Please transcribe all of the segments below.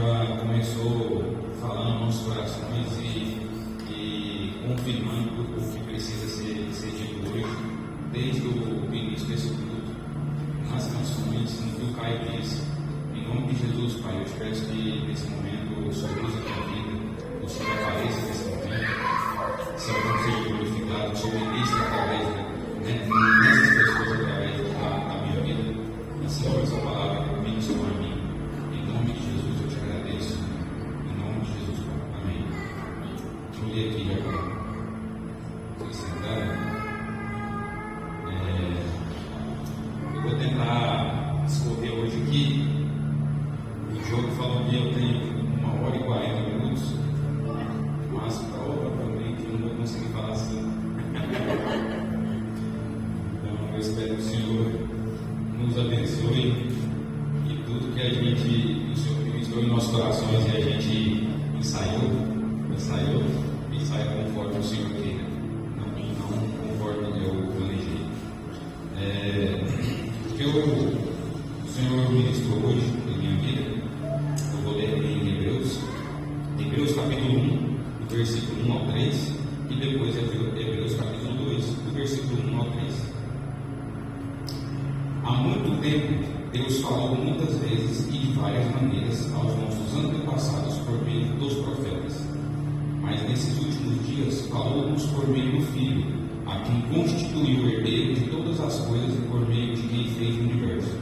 já começou falando nos corações e confirmando o que precisa ser dito hoje, desde o início desse culto, nas canções, no que o Caio disse. Em nome de Jesus, Pai, eu te peço que nesse momento o Senhor use a tua vida, o Senhor apareça nesse momento, o Senhor seja glorificado, o Senhor ministre através dessas pessoas, através da minha vida. Senhor, essa palavra ministra a mim. Em nome de Jesus eu te agradeço. Em nome de Jesus, Pai. Amém. Vou ler aqui já para vocês sentarem. Eu vou tentar escorrer hoje aqui. O jogo falou que eu tenho 1h40, mas provavelmente eu não vou conseguir falar assim. Então eu espero que o Senhor nos abençoe e tudo que a gente, o Senhor ministrou em nossos corações e a gente ensaiou conforme o Senhor queira, não conforme eu planejei. O Senhor ministrou hoje em minha vida. Eu vou ler em Hebreus capítulo 1, do versículo 1 ao 3, e depois Hebreus capítulo 2, do versículo 1 ao 3. Há muito tempo, Deus falou muitas vezes e de várias maneiras aos nossos antepassados por meio dos profetas. Mas nesses últimos dias, falou-nos por meio do Filho, a quem constituiu o herdeiro de todas as coisas e por meio de quem fez o universo.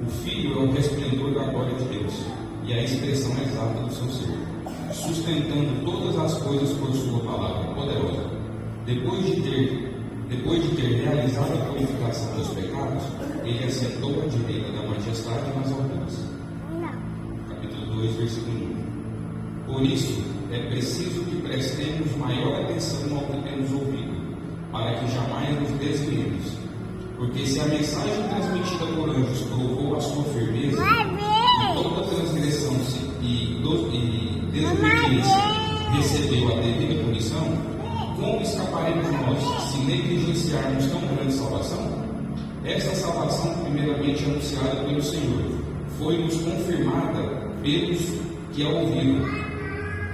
O Filho é o resplendor da glória de Deus e a expressão exata do seu ser, sustentando todas as coisas por sua palavra poderosa. Depois de ter realizado a purificação dos pecados, ele assentou à direita da majestade nas alturas. Capítulo 2, versículo 1. Por isso, é preciso que prestemos maior atenção ao que temos ouvido, para que jamais nos desviemos. Porque se a mensagem transmitida por anjos provou a sua firmeza, e toda transgressão e desobediência recebeu a devida punição, como escaparemos nós se negligenciarmos tão grande salvação? Essa salvação, primeiramente anunciada pelo Senhor, foi-nos confirmada pelos que a ouviram.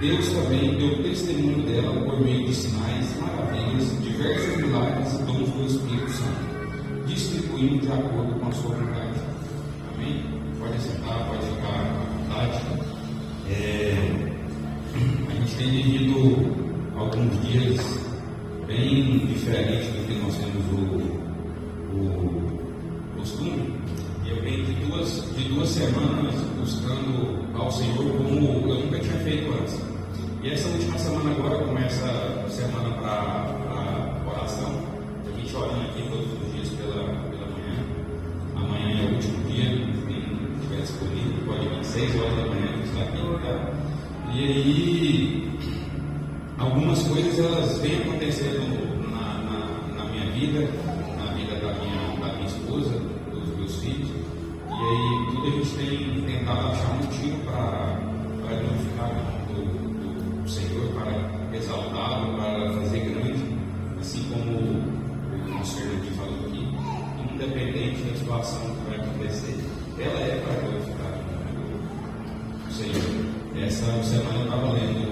Deus também deu testemunho dela por meio de sinais, maravilhas, diversos milagres e dons do Espírito Santo, distribuindo de acordo com a sua vontade. Amém? Pode sentar, pode ficar à vontade. A gente tem vivido alguns dias bem diferentes do que nós temos o costume. E eu venho de duas semanas buscando ao Senhor como eu nunca tinha feito antes. E essa última semana agora começa a semana para oração. A gente orando aqui todos os dias pela manhã. Amanhã é o último dia, quem estiver disponível pode vir às 6 horas da manhã, que está aqui, tá? E aí algumas coisas elas vêm acontecendo na minha vida, na vida da minha esposa, dos meus filhos, e aí tudo a gente tem tentado achar um motivo para glorificar do Senhor, para exaltá-lo, para fazer grande, assim como o nosso Fernando falou aqui, independente da situação que vai acontecer, ela é para glorificar o Senhor. Essa semana eu estava lendo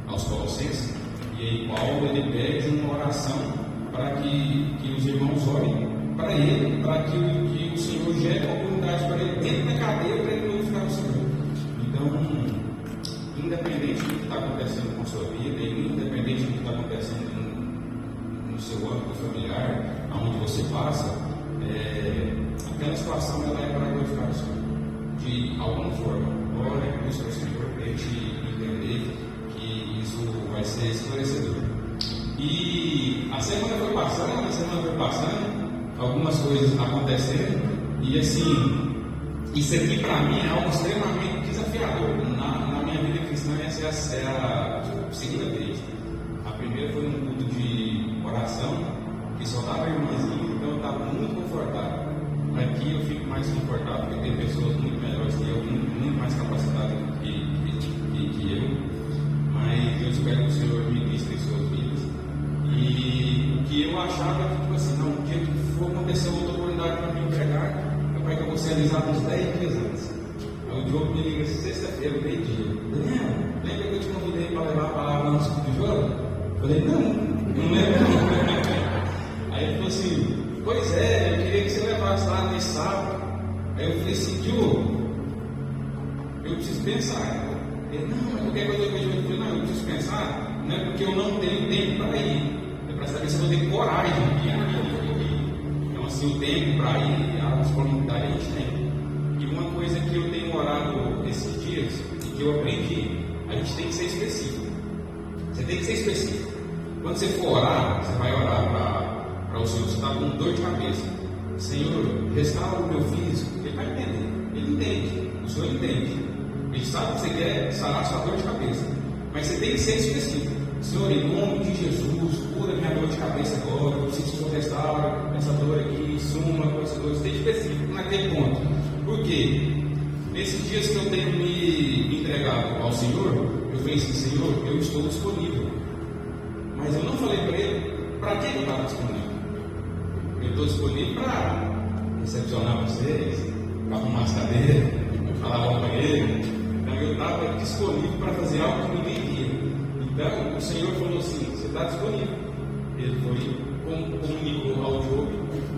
aos Colossenses, e aí Paulo ele pede uma oração para que os irmãos orem para ele, para que o Senhor gere oportunidade para ele dentro da cadeia para ele glorificar o Senhor. Então, independente do que está acontecendo com a sua vida, independente do que está acontecendo no seu âmbito familiar, aonde você passa, aquela situação ela é para glorificar o Senhor de alguma forma. Ora, busca o Senhor, tente entender que isso vai ser esclarecedor. E a semana foi passando, algumas coisas acontecendo, e assim, isso aqui para mim é algo extremamente desafiador. Na minha vida cristã, essa é a segunda vez. A primeira foi num culto de oração, que só dava irmãzinho, então eu estava muito confortável. Aqui eu fico mais confortável, porque tem pessoas muito melhores que eu, muito mais capacitadas que eu. Mas eu espero que o Senhor ministre em suas vidas. E o que eu achava que, tipo assim, não, o dia que for acontecer outra oportunidade para me entregar, é para que eu vou ser avisado uns 10 dias antes. Aí o Diogo me liga sexta-feira. terceiro, meio-dia. Daniel, lembra que eu te convidei para levar a palavra no ciclo de jogo? Eu falei, não lembro não. Aí ele falou assim, pois é, eu queria que você levasse lá nesse sábado. Aí eu falei assim, Diogo, eu preciso pensar. Ele, não, mas qualquer coisa que eu falei, não, eu preciso pensar, não é porque eu não tenho tempo para ir, é para saber se eu vou ter coragem de ir. Então, assim, o tempo para ir, a disponibilidade a gente tem. E uma coisa que eu tenho orado esses dias, e que eu aprendi, a gente tem que ser específico. Você tem que ser específico. Quando você for orar, você vai orar para o Senhor, você está com dor de cabeça. Senhor, restaura o meu físico. Ele vai entender, ele entende, o Senhor entende. Ele sabe que você quer sarar a sua dor de cabeça, mas você tem que ser específico. Senhor, em nome de Jesus, cura minha dor de cabeça agora. Eu preciso que o Senhor restaure essa dor aqui, suma com essa dor. Você tem específico naquele ponto. Por quê? Nesses dias que eu tenho me entregado ao Senhor, eu falei assim, Senhor, eu estou disponível. Mas eu não falei para ele, para que eu estava disponível? Eu estou disponível para recepcionar vocês, para arrumar as cadeiras, para lavar o banheiro. Então eu estava disponível para fazer algo que ninguém via. Então o Senhor falou assim, você está disponível. Ele foi, comunicou ao Job,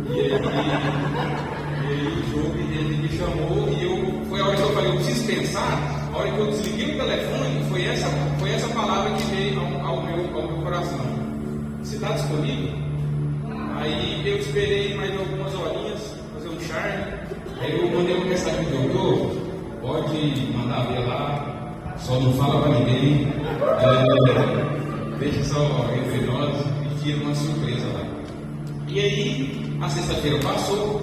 e o Job ele me chamou, e foi a hora que eu falei, eu preciso pensar. A hora que eu desliguei o telefone, foi essa palavra que veio ao meu coração. Você está disponível? Aí eu esperei mais algumas horinhas, fazer um charme. Aí eu mandei uma mensagem do doutor, pode mandar ver lá, só não fala para ninguém, deixa só entre nós e tira uma surpresa lá. E aí, a sexta-feira passou,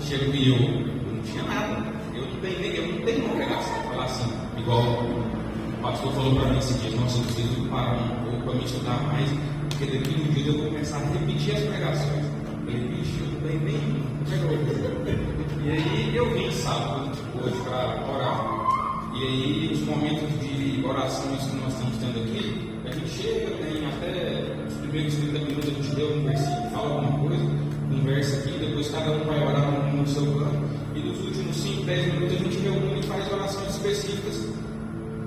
chego e eu não tinha nada, eu não tenho uma pregação, falar assim, igual o pastor falou para mim esse dia, nossa, eu preciso parar um pouco para me estudar mais, porque daqui no dia eu vou começar a repetir as pregações. Eu falei, bicho, eu não tenho nenhum. E aí eu vim sábado hoje para orar. E aí os momentos de orações que nós estamos tendo aqui, a gente chega, tem até os primeiros 30 minutos a gente deu um versículo, fala alguma coisa, conversa aqui, depois cada um vai orar no seu canto. E nos últimos 5, 10 minutos a gente reúne e faz orações específicas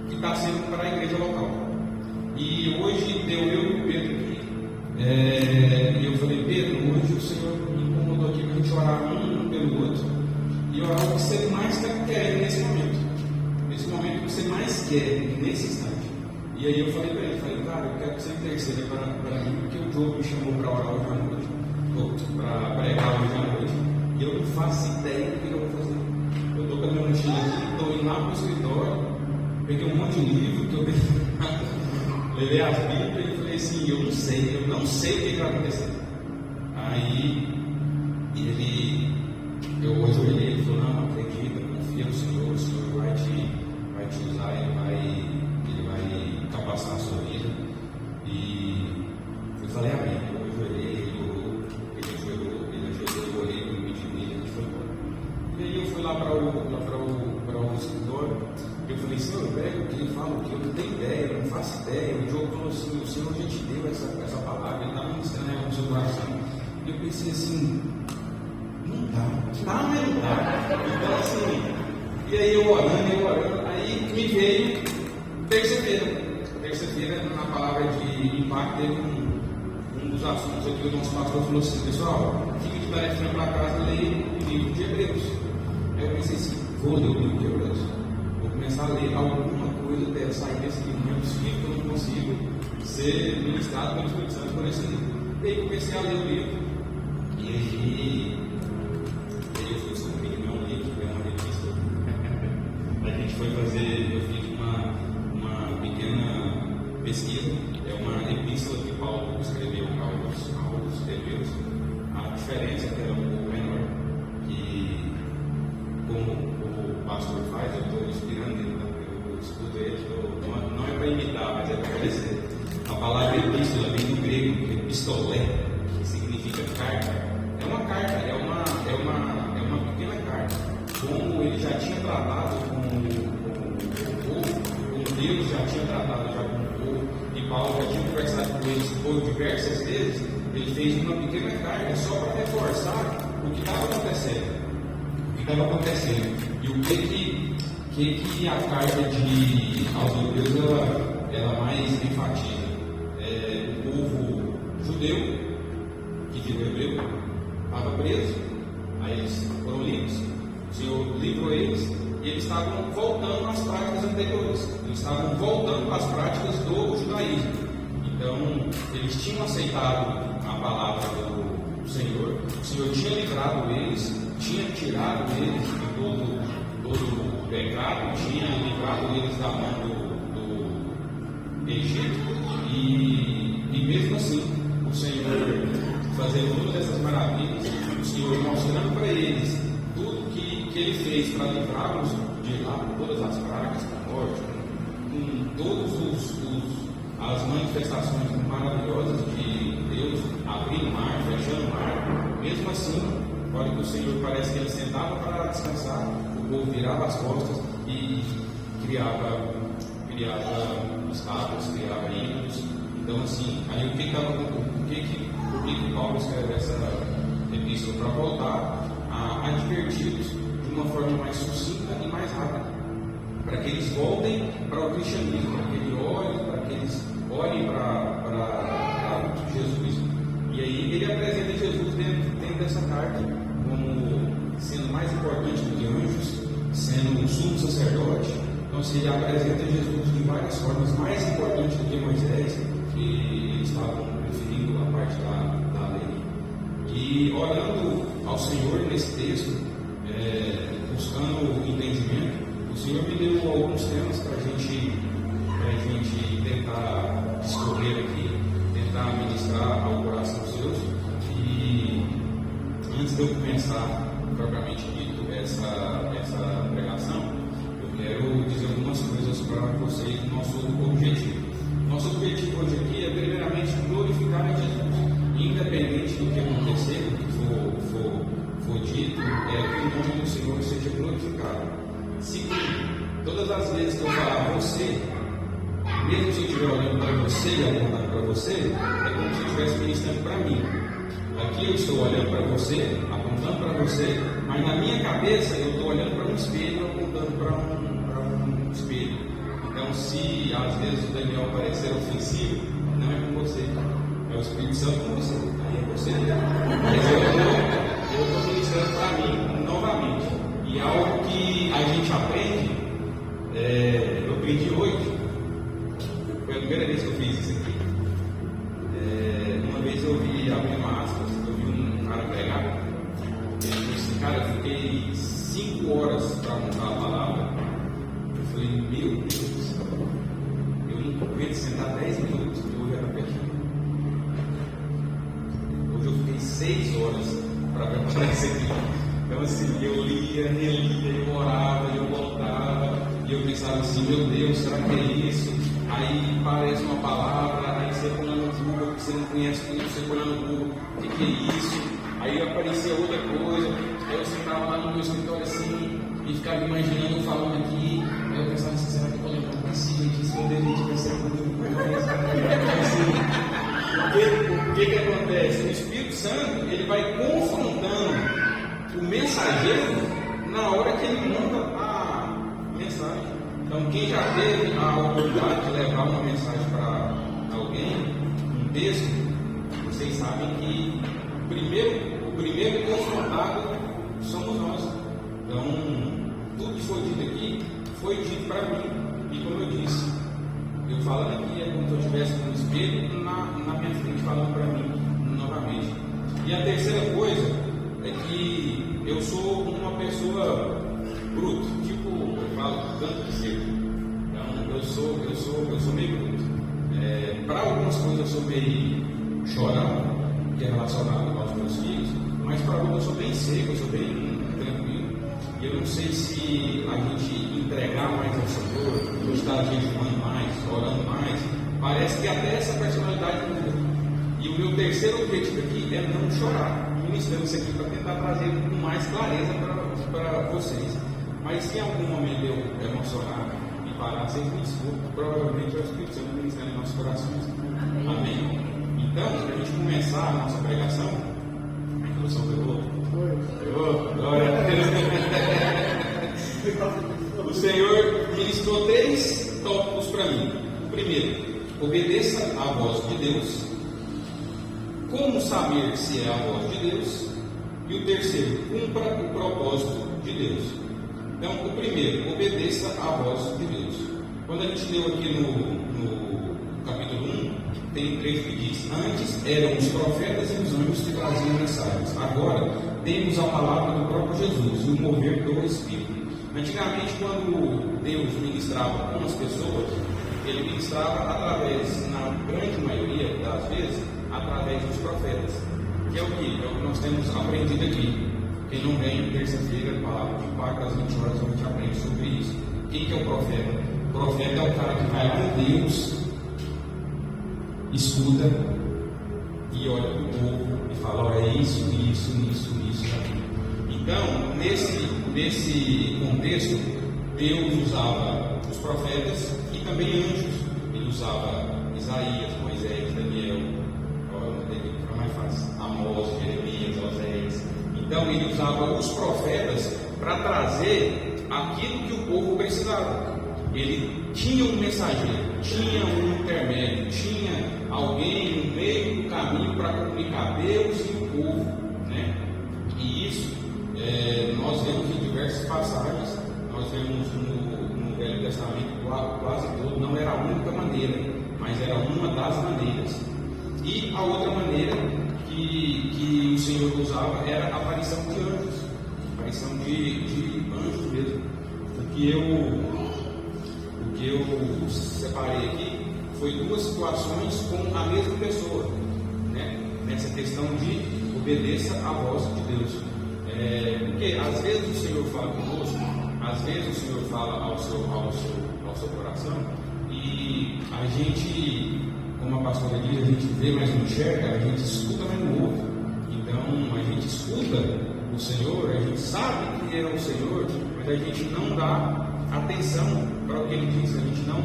que está sendo para a igreja local. E hoje deu eu e o Pedro aqui. E eu falei, Pedro, hoje o Senhor me incomodou aqui para a gente orar um pelo outro e orar o que você mais está querendo nesse momento que você mais quer nesse instante. E aí eu falei para ele, cara, eu quero que você interceda para mim, porque o Diogo me chamou para orar hoje à noite, para pregar hoje à noite, e eu não faço ideia do que eu vou fazer. Eu estou com a minha mochila aqui, estou indo lá para o escritório, peguei um monte de livro que eu levei as Bíblias e falei assim, eu não sei o que vai acontecer. Aí eu hoje olhei, ele falou, não, acredita, confia no Senhor, o Senhor vai te usar, ele vai capacitar a sua vida. E eu falei, amém. Eu ajoelhei, ele orou, eu orei, eu me pedi nele, a gente foi embora. E aí eu fui lá para o escritório, e eu falei, Senhor, eu pego o que ele fala, o que eu não tenho ideia, eu não faço ideia. O Diogo falou assim, o Senhor já te deu essa palavra, ele está ministrando no seu coração. E eu pensei assim, não dá, mas não dá. Então assim, e aí eu orando, aí me veio terça-feira, na palavra de impacto, teve um dos assuntos aqui, o nosso pastor falou assim, pessoal, fique de tarefa para casa e leia o livro de Hebreus. Aí eu pensei assim, vou ler o livro de Hebreus, vou começar a ler alguma coisa até sair desse livro, não é possível que eu não consigo ser ministrado pelo Espírito Santo por esse livro. E aí comecei a ler o livro, e aí eu fui descobrir que não é um livro, é uma revista. A gente foi fazer, eu fiz uma pequena pesquisa, é uma epístola que Paulo escreveu aos Hebreus. A diferença é que era um pouco menor, e como o pastor faz, eu estou inspirando ele, eu escuto ele, não é para imitar, mas é para parecer. A palavra epístola vem do grego, epistolé, que significa carta. É uma carta, é uma pequena carta. Como ele já tinha tratado com o povo, como Deus já tinha tratado já com o povo, e Paulo já tinha conversado com eles por diversas vezes, ele fez uma pequena carta só para reforçar o que estava acontecendo. E o que que a carta aos Hebreus ela mais enfatiza? O povo judeu, que virou hebreu, estava preso, aí eles foram livres, o Senhor livrou eles, e eles estavam voltando às práticas anteriores, eles estavam voltando às práticas do judaísmo. Então, eles tinham aceitado a palavra do Senhor, o Senhor tinha livrado eles, tinha tirado eles de todo o pecado, tinha livrado eles da mão do Egito, e mesmo assim, o Senhor fazendo todas essas maravilhas, o Senhor mostrando para eles tudo que Ele fez para livrá-los de lá, todas as pragas, da morte, com todas as manifestações maravilhosas de Deus, abrindo o mar, fechando o mar. Mesmo assim, olha que o Senhor parece que Ele sentava para descansar, o povo virava as costas e criava estátuas, criava ídolos. Então, assim, aí por que Paulo escreve essa epístola? Para voltar a adverti-los de uma forma mais sucinta e mais rápida, para que eles voltem para o cristianismo, para que eles olhem para Jesus. E aí ele apresenta Jesus dentro dessa carta como sendo mais importante do que anjos, sendo um sumo sacerdote. Então, se ele apresenta Jesus de várias formas mais importantes do que Moisés, que eles estavam preferindo a parte da lei. E orando ao Senhor nesse texto, buscando entendimento, o Senhor me deu alguns temas para a gente tentar discorrer aqui, tentar ministrar ao coração seus. E antes de eu começar propriamente dito essa pregação, eu quero dizer algumas coisas para vocês do nosso objetivo. Nosso objetivo hoje aqui é primeiramente glorificar a Jesus, independente do que acontecer, do que for dito, que o nome do Senhor seja glorificado. Segundo, todas as vezes que eu falar você, mesmo se eu estiver olhando para você e apontando para você, é como se eu estivesse ministrando para mim. Aqui eu estou olhando para você, apontando para você, mas na minha cabeça eu estou olhando para um espelho, apontando para um espelho. Então, se às vezes o Daniel parecer ofensivo, não é com você, é o Espírito Santo com você, aí é você. Mas eu estou ministrando para mim novamente. E algo que a gente aprende, eu aprendi hoje, foi a primeira vez que eu fiz isso aqui. Uma vez eu vi, abrindo aspas, eu vi um cara pregar. Ele disse assim: cara, eu fiquei 5 horas para montar a palavra. Eu falei: meu Deus, eu não aguento sentar 10 minutos, eu já está pertinho. Hoje eu fiquei 6 horas para preparar isso aqui. Então, assim, eu lia, relia, eu orava, eu voltava, e eu pensava assim: meu Deus, será que é isso? Aí parece uma palavra, aí você põe no Google, você não conhece tudo, você põe no Google, o que é isso? Aí aparecia outra coisa, aí eu sentava lá no meu escritório assim, e ficava imaginando falando aqui, aí eu pensava assim: será que eu vou lembrar possível disso? Meu Deus, a gente vai ser muito o que acontece? O Espírito Santo, ele vai confrontando o mensageiro na hora que ele manda a mensagem. Então, quem já teve a oportunidade de levar uma mensagem para alguém, um texto, vocês sabem que o primeiro confrontado somos nós. Então, tudo que foi dito aqui foi dito para mim. E como eu disse, eu falando aqui é como se eu estivesse com um espelho na minha frente falando para mim novamente. E a terceira coisa é que eu sou uma pessoa bruta, tipo, eu falo tanto que seja. Então eu sou meio bruto. Para algumas coisas eu sou meio chorão, que é relacionado aos meus filhos, mas para outras eu sou bem seco, eu sou bem tranquilo. E eu não sei se a gente entregar mais ao Senhor, estar jejuando mais, orando mais, parece que até essa personalidade muda. E o meu terceiro objetivo aqui é não chorar, ministrando isso aqui para tentar trazer com mais clareza para vocês. Mas se em algum momento eu emocionar e parar, vocês me desculpem, provavelmente é o Espírito Santo ministrando em nossos corações. Amém? Então, para a gente começar a nossa pregação, a introdução pegou? Pegou? Glória a Deus! o Senhor ministrou 3 tópicos para mim. O primeiro, obedeça à voz de Deus. Como saber se é a voz de Deus? E o terceiro, cumpra o propósito de Deus. Então, o primeiro, obedeça à voz de Deus. Quando a gente leu aqui no capítulo 1, tem um trecho que diz: antes eram os profetas e os anjos que traziam mensagens. Agora temos a palavra do próprio Jesus e o mover do Espírito. Antigamente, quando Deus ministrava com as pessoas, Ele ministrava através, na grande maioria das vezes, através dos profetas. Que é o que? É o que nós temos aprendido aqui. Quem não vem terça-feira, palavra de quarta às 20 horas, a gente aprende sobre isso. Quem que é o profeta? O profeta é o cara que vai lá em Deus, escuta e olha para o povo e fala: olha, é isso. Então, nesse contexto, Deus usava os profetas e também anjos. Ele usava Isaías, Moisés, Daniel, fica mais fácil, Amós, Jeremias, Oséias. Então, ele usava os profetas para trazer aquilo que o povo precisava. Ele tinha um mensageiro, tinha um intermédio, tinha alguém no meio do caminho para comunicar Deus e o povo, né? E isso nós vemos em diversas passagens. Nós vemos no Velho Testamento quase todo. Não era a única maneira, mas era uma das maneiras. E a outra maneira que o Senhor usava era a aparição de anjos, aparição de anjos mesmo. O que eu separei aqui foi 2 situações com a mesma pessoa, né? Nessa questão de obedeça à voz de Deus. Porque às vezes o Senhor fala conosco, às vezes o Senhor fala ao seu coração, e a gente, como a pastora diz, a gente vê, mas não enxerga, a gente escuta, mas não ouve. Então a gente escuta o Senhor, a gente sabe que é o Senhor, mas a gente não dá atenção para o que Ele diz, a gente não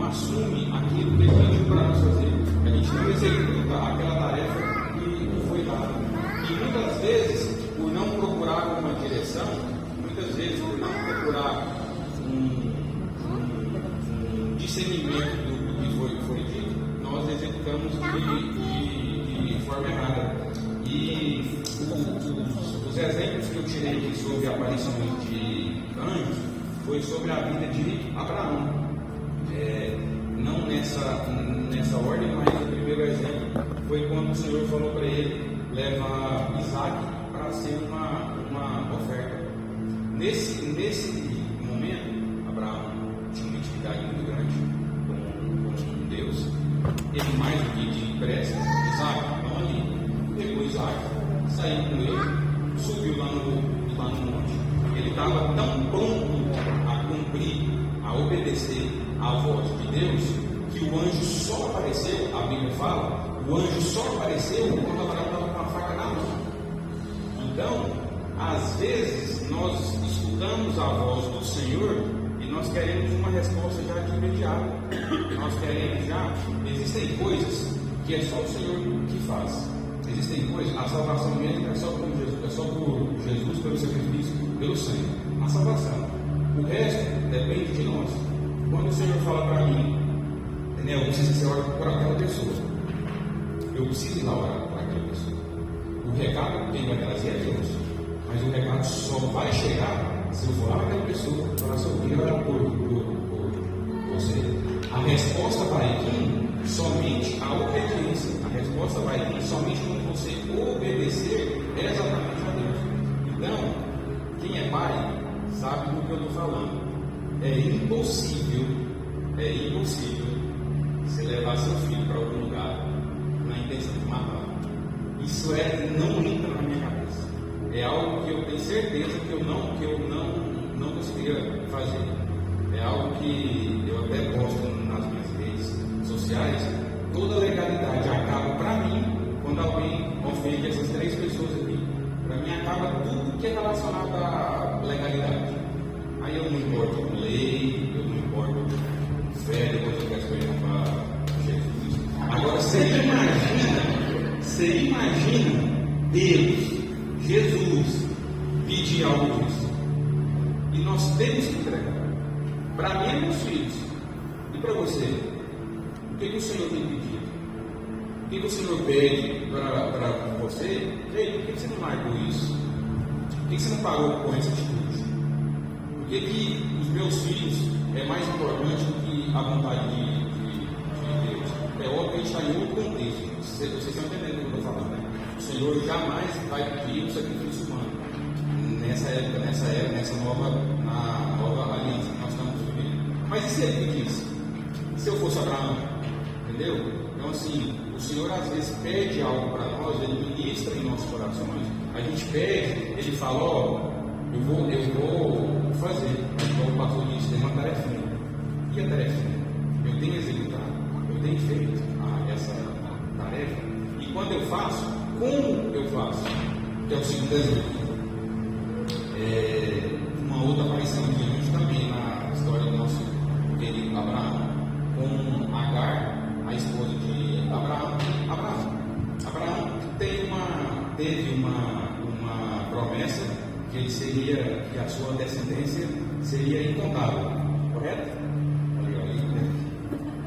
assume aquilo que Ele pediu para nós fazer, a gente não executa aquela tarefa que foi dada. E muitas vezes, por não procurar uma direção, muitas vezes por não procurar um discernimento do que foi dito, nós executamos de forma errada. E os exemplos que eu tirei aqui sobre a aparição de anjos foi sobre a vida de Abraão. Não nessa ordem, mas o primeiro exemplo foi quando o Senhor falou para ele: leva Isaac para ser uma oferta. Nesse momento, Abraão tinha uma intimidade muito grande com Deus. Ele, mais do que depressa, Isaac, vamos ali, pegou Isaac, saiu com ele, subiu lá no monte. Ele estava tão pronto a cumprir, a obedecer à voz de Deus, que o anjo só apareceu, a Bíblia fala, o anjo só apareceu quando Abraão estava com a faca na mão. Então, às vezes, nós escutamos a voz do Senhor e nós queremos uma resposta já de imediato. Nós queremos já. Existem coisas que é só o Senhor que faz. Existem coisas, a salvação mesmo é só por Jesus, pelo sacrifício, pelo sangue. A salvação. O resto depende de nós. Quando o Senhor fala para mim: Daniel, eu preciso ser orar por aquela pessoa, eu preciso ir lá orar por aquela pessoa. O recado quem vai trazer é Deus, mas o recado só vai chegar se eu for lá naquela pessoa e falar: seu filho, orar por você. A resposta vai vir somente a obediência. A resposta vai vir somente quando você obedecer exatamente a Deus. Então, quem é pai sabe do que eu estou falando. É impossível você levar seu filho para algum lugar na intenção de matar. Isso não entra na minha cabeça. É algo que eu tenho certeza que eu não conseguiria fazer. É algo que eu até posto nas minhas redes sociais. Toda legalidade acaba para mim quando alguém ofende essas 3 pessoas aqui. Para mim acaba tudo que é relacionado à legalidade. Aí eu não importo com lei, eu não importo com fé, depois eu peço para Jesus. Agora você imagina Deus, Jesus, pedir algo disso. E nós temos que entregar. Para mim e meus filhos. E para você? O que o Senhor tem pedido? O que o Senhor pede para você? Ei, por que você não marcou isso? Por que você não parou com essa atitude? Por que os meus filhos é mais importante do que a vontade de Deus? É óbvio que a gente está em outro contexto. Vocês estão entendendo o que eu estou falando, né? O Senhor jamais vai pedir o sacrifício humano. Nessa época, nessa nova aliança que nós estamos vivendo. Mas e se ele pedisse? Se eu fosse Abraão? Entendeu? Então, assim, o Senhor às vezes pede algo para nós, ele ministra em nossos corações. A gente pede, ele fala: ó, eu vou fazer. Como o pastor disse, tem uma tarefinha. E a tarefinha? Eu tenho executado, eu tenho feito essa tarefa. E quando eu faço, como eu faço? Que é o segundo exemplo. Uma outra aparição de anjo também na história do nosso querido Abraão, com Agar, a esposa de Abraão. Abraão teve uma promessa que que a sua descendência seria incontável, correto?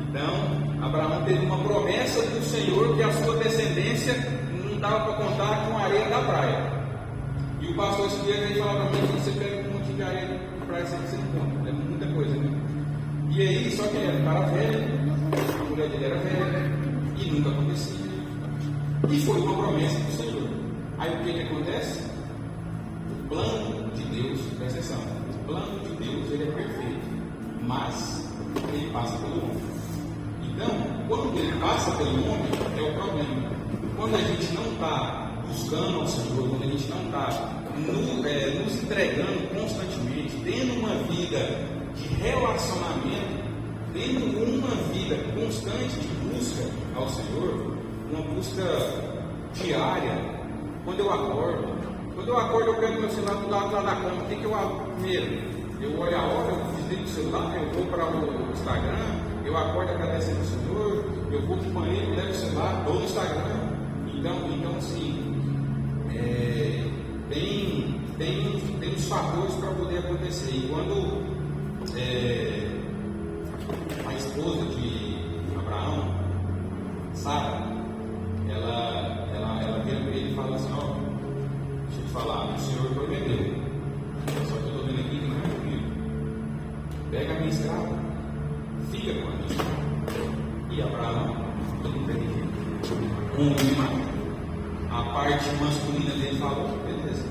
Então, Abraão teve uma promessa do Senhor que a sua descendência não dava para contar com a areia da praia. E o pastor esse dia veio falar para mim que você pega um monte de areia de praia sem você não conta, é muita coisa, né? E aí, só que ele era um cara velho, a mulher dele era velha, e nunca acontecia. E foi uma promessa do Senhor. Aí o que acontece? O plano de Deus, presta atenção, o plano de Deus ele é perfeito, mas ele passa pelo homem. Então, quando ele passa pelo homem, é o problema. Quando a gente não está buscando ao Senhor, quando a gente não está nos entregando constantemente, tendo uma vida de relacionamento, tendo uma vida constante de busca ao Senhor, uma busca diária. Quando eu acordo, eu pego meu celular do lado da cama. O que eu abro primeiro? Eu olho a hora, eu desligo o celular, eu vou para o Instagram, eu acordo agradecendo ao Senhor, eu vou para o banheiro, levo o celular, vou no Instagram. Então assim, tem os fatores para poder acontecer. E quando a esposa de Abraão, Sara, ela vira para ele e fala assim: ó, deixa eu te falar, o Senhor prometeu, só que eu estou vendo aqui que não é comigo. Pega a minha escrava, fica com a minha escrava. E Abraão, todo mundo a parte masculina dele falou: beleza,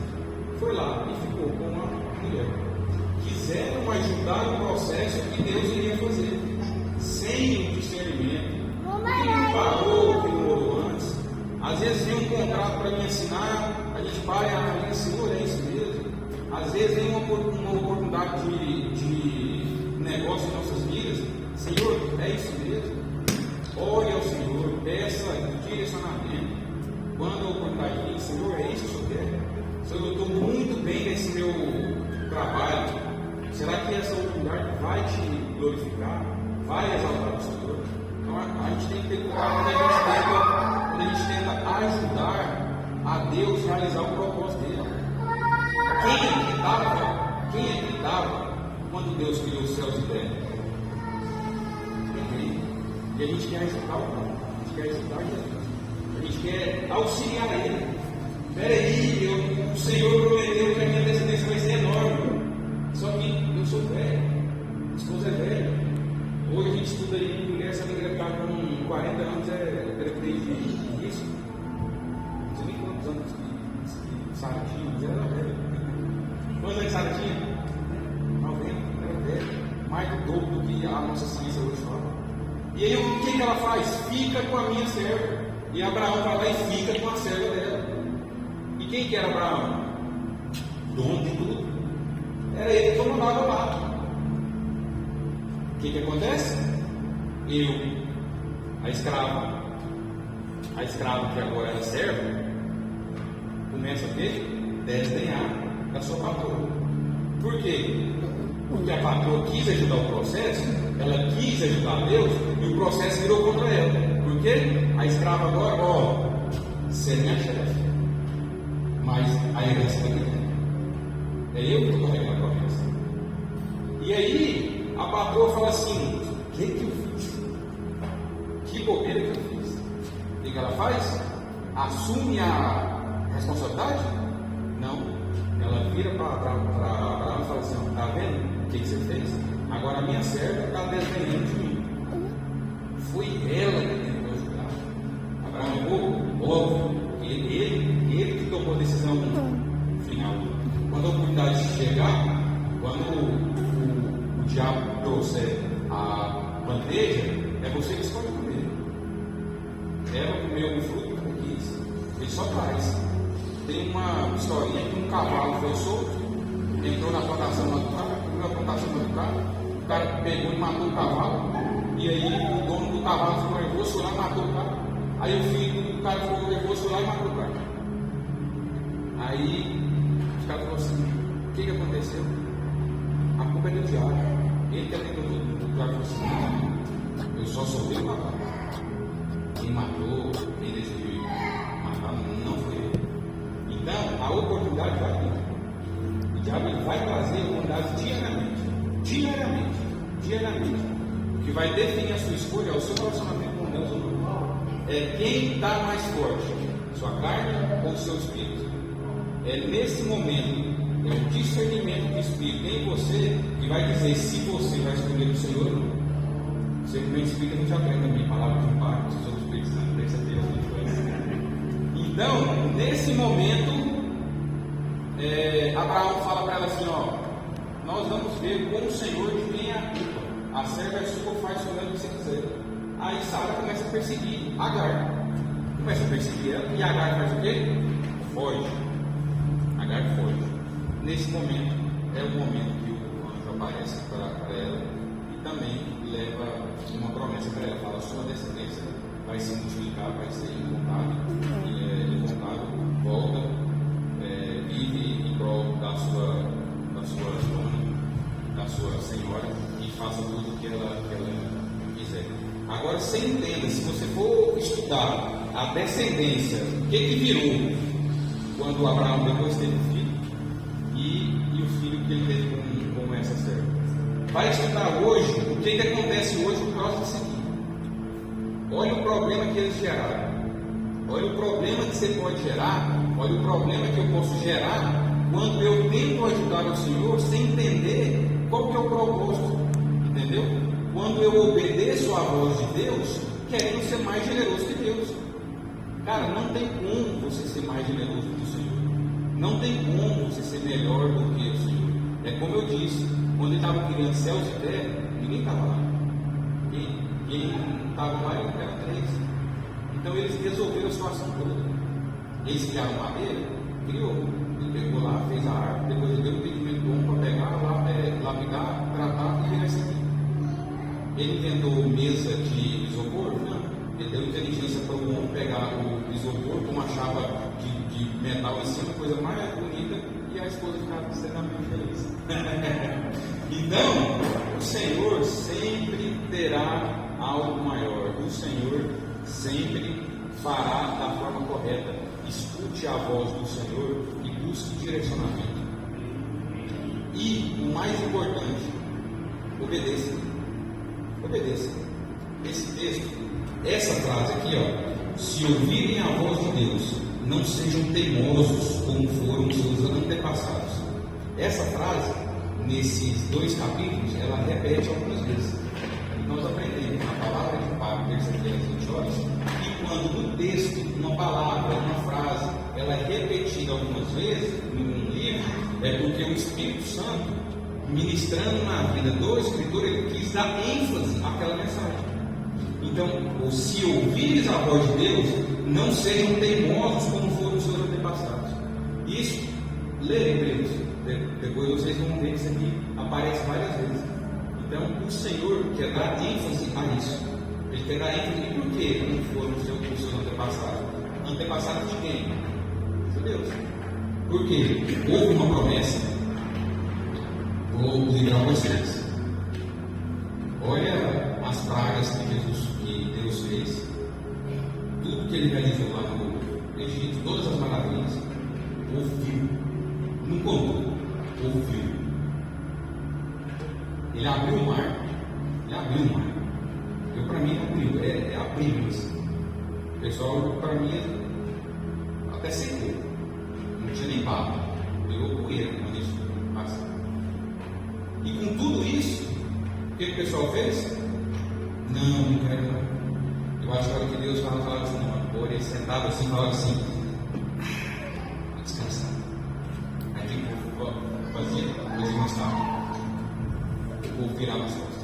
foi lá e ficou com uma mulher. Quiseram ajudar o processo que Deus iria fazer, sem o discernimento. Quem parou o que não orou antes? Às vezes vem um contrato para me ensinar, a gente para e avalia: Senhor, é isso mesmo. Às vezes vem uma oportunidade de negócio em nossas vidas: Senhor, é isso mesmo. Ore ao Senhor, peça direcionamento. Quando a oportunidade vem: Senhor, é isso que eu quero. Senhor, eu estou muito bem nesse meu trabalho. Será que essa oportunidade vai te glorificar? Vai exaltar o Senhor? Então a gente tem que ter cuidado quando a gente tenta ajudar a Deus realizar o propósito dele. Quem acreditava quando Deus criou os céus e terra? E a gente quer ajudar o Pai, a gente quer ajudar Jesus, a gente quer auxiliar Ele. Peraí, o Senhor prometeu que a minha descendência vai ser enorme, só que eu sou velho, a esposa é velha. Hoje a gente estuda aí, mulher sendo engravidada com 40 anos é gravidez de risco. Não sei nem quantos anos que Sara tinha, mas era velha. Quantos anos Sara tinha? 90, era velha, mais do dobro do que a nossa ciência hoje fala. E aí o que ela faz? Fica com a minha serva. E Abraão vai lá e fica com a serva dela. E quem que era Abraão? Dono de tudo. Era ele que comandava lá. O que acontece? A escrava que agora era serva, começa a desdenhar da sua patroa. Por quê? Porque a patroa quis ajudar o processo, ela quis ajudar Deus, e o processo virou contra ela. Por quê? A escrava agora, você é minha chefe, mas a herança vai ter. É eu que estou carregando a promessa. E aí, a patroa fala assim: o que eu fiz? Que bobeira que eu fiz? O que ela faz? Assume a responsabilidade? Não. Ela vira para Abraão e fala assim: está vendo o que você fez? Agora a minha serva está desdenhando de mim. Foi ela que tentou ajudar. Abraão, óbvio, ele que tomou a decisão final. Quando a oportunidade chegar, quando o diabo trouxer a bandeja, é você que escolhe comer. Ela comeu o fruto que quis. Ele só traz. Tem uma historinha que um cavalo foi solto, entrou na plantação do cara, o cara pegou e matou o cavalo, e aí o dono do cavalo ficou nervoso, foi lá e matou o cara. Aí o filho do cara ficou nervoso, foi lá e matou o cara. Aí os caras falaram assim: o que aconteceu? A culpa é do diabo. Ele que atendeu tudo. O diabo falou assim: eu só soltei o cavalo. Quem matou, quem decidiu matar, não foi ele. Então, a oportunidade vai vir. O diabo vai trazer oportunidades diariamente. O que vai definir a sua escolha é o seu relacionamento com Deus ou não. É quem está mais forte, sua carne ou seu espírito. É nesse momento, é o discernimento do espírito em você que vai dizer se você vai escolher o Senhor ou não. O discernimento espírita a gente aprende também, palavra de pai, se o Espírito Santo, terça-feira a gente vai. Então, nesse momento, Abraão fala para ela assim: ó, nós vamos ver com o Senhor de quem é a culpa. A serva é sua, faz o que você quiser. Aí Sara começa a perseguir Agar. Começa a perseguir ela, e Agar faz o quê? Foge. Agar foge. Nesse momento, é o momento que o anjo aparece para ela e também leva uma promessa para ela. Fala: sua descendência vai se multiplicar, vai ser incontável, volta, vive em prol da sua dona, da sua senhora, e faça tudo o que ela quiser. Agora você entenda, se você for estudar a descendência, o que virou quando Abraão depois teve filho e o filho que ele teve com essa serva. Vai estudar hoje o que acontece hoje por causa disso aqui. Olha o problema que eles geraram. Olha o problema que você pode gerar. Olha o problema que eu posso gerar quando eu tento ajudar o Senhor sem entender qual que é o propósito. Entendeu? Quando eu obedeço à voz de Deus, querendo ser mais generoso que Deus. Cara, não tem como você ser mais generoso que o Senhor. Não tem como você ser melhor do que o Senhor. É como eu disse, quando ele estava criando céus e terra, ninguém estava lá. Quem estava lá eram 3. Então eles resolveram a situação toda. Eles criaram madeira, criou. Ele pegou lá, fez a árvore, depois ele deu um pigmento bom para pegar, lapidar, tratar e virar isso aqui. Ele inventou mesa de isopor? Não. Ele deu inteligência para o homem pegar o isopor com uma chapa de metal em cima, coisa mais bonita, e a esposa ficava extremamente feliz. Então, o Senhor sempre terá algo maior. O Senhor sempre fará da forma correta. Escute a voz do Senhor e busque direcionamento. E o mais importante, obedeça. Obedeça. Esse texto, essa frase aqui, ó: se ouvirem a voz de Deus, não sejam teimosos como foram os seus antepassados. Essa frase, nesses 2 capítulos, ela repete algumas vezes. E nós aprendemos na palavra de Paulo, terça-feira às 20 horas, que quando no texto, uma palavra, uma frase, ela é repetida algumas vezes num livro, é porque o Espírito Santo, ministrando na vida do escritor, ele quis dar ênfase àquela mensagem. Então, se ouvires a voz de Deus, não sejam teimosos como foram os seus antepassados. Isso, lê Hebreus. Depois vocês vão ver que isso aqui aparece várias vezes. Então, o Senhor quer dar ênfase a isso. Ele quer dar ênfase em por que não foram os seus antepassados. Antepassados de quem? De Deus. Por quê? Houve uma promessa. Vou livrar vocês. Olha as pragas que Deus fez. Tudo que ele realizou lá no Egito, todas as maravilhas. Ouviu. Não contou. Ouviu. Ele abriu o mar. Ele abriu o mar. Eu, para mim, abriu. É abriu isso. O pessoal, para mim, até secou. Não tinha nem barro. Pegou poeira quando isso passou. E com tudo isso, o que o pessoal fez? Não quero não. Eu acho que Deus falava assim, não, ele sentava assim e falava assim, vou descansar. Aí o povo fazia, depois não estava. O povo virava as costas.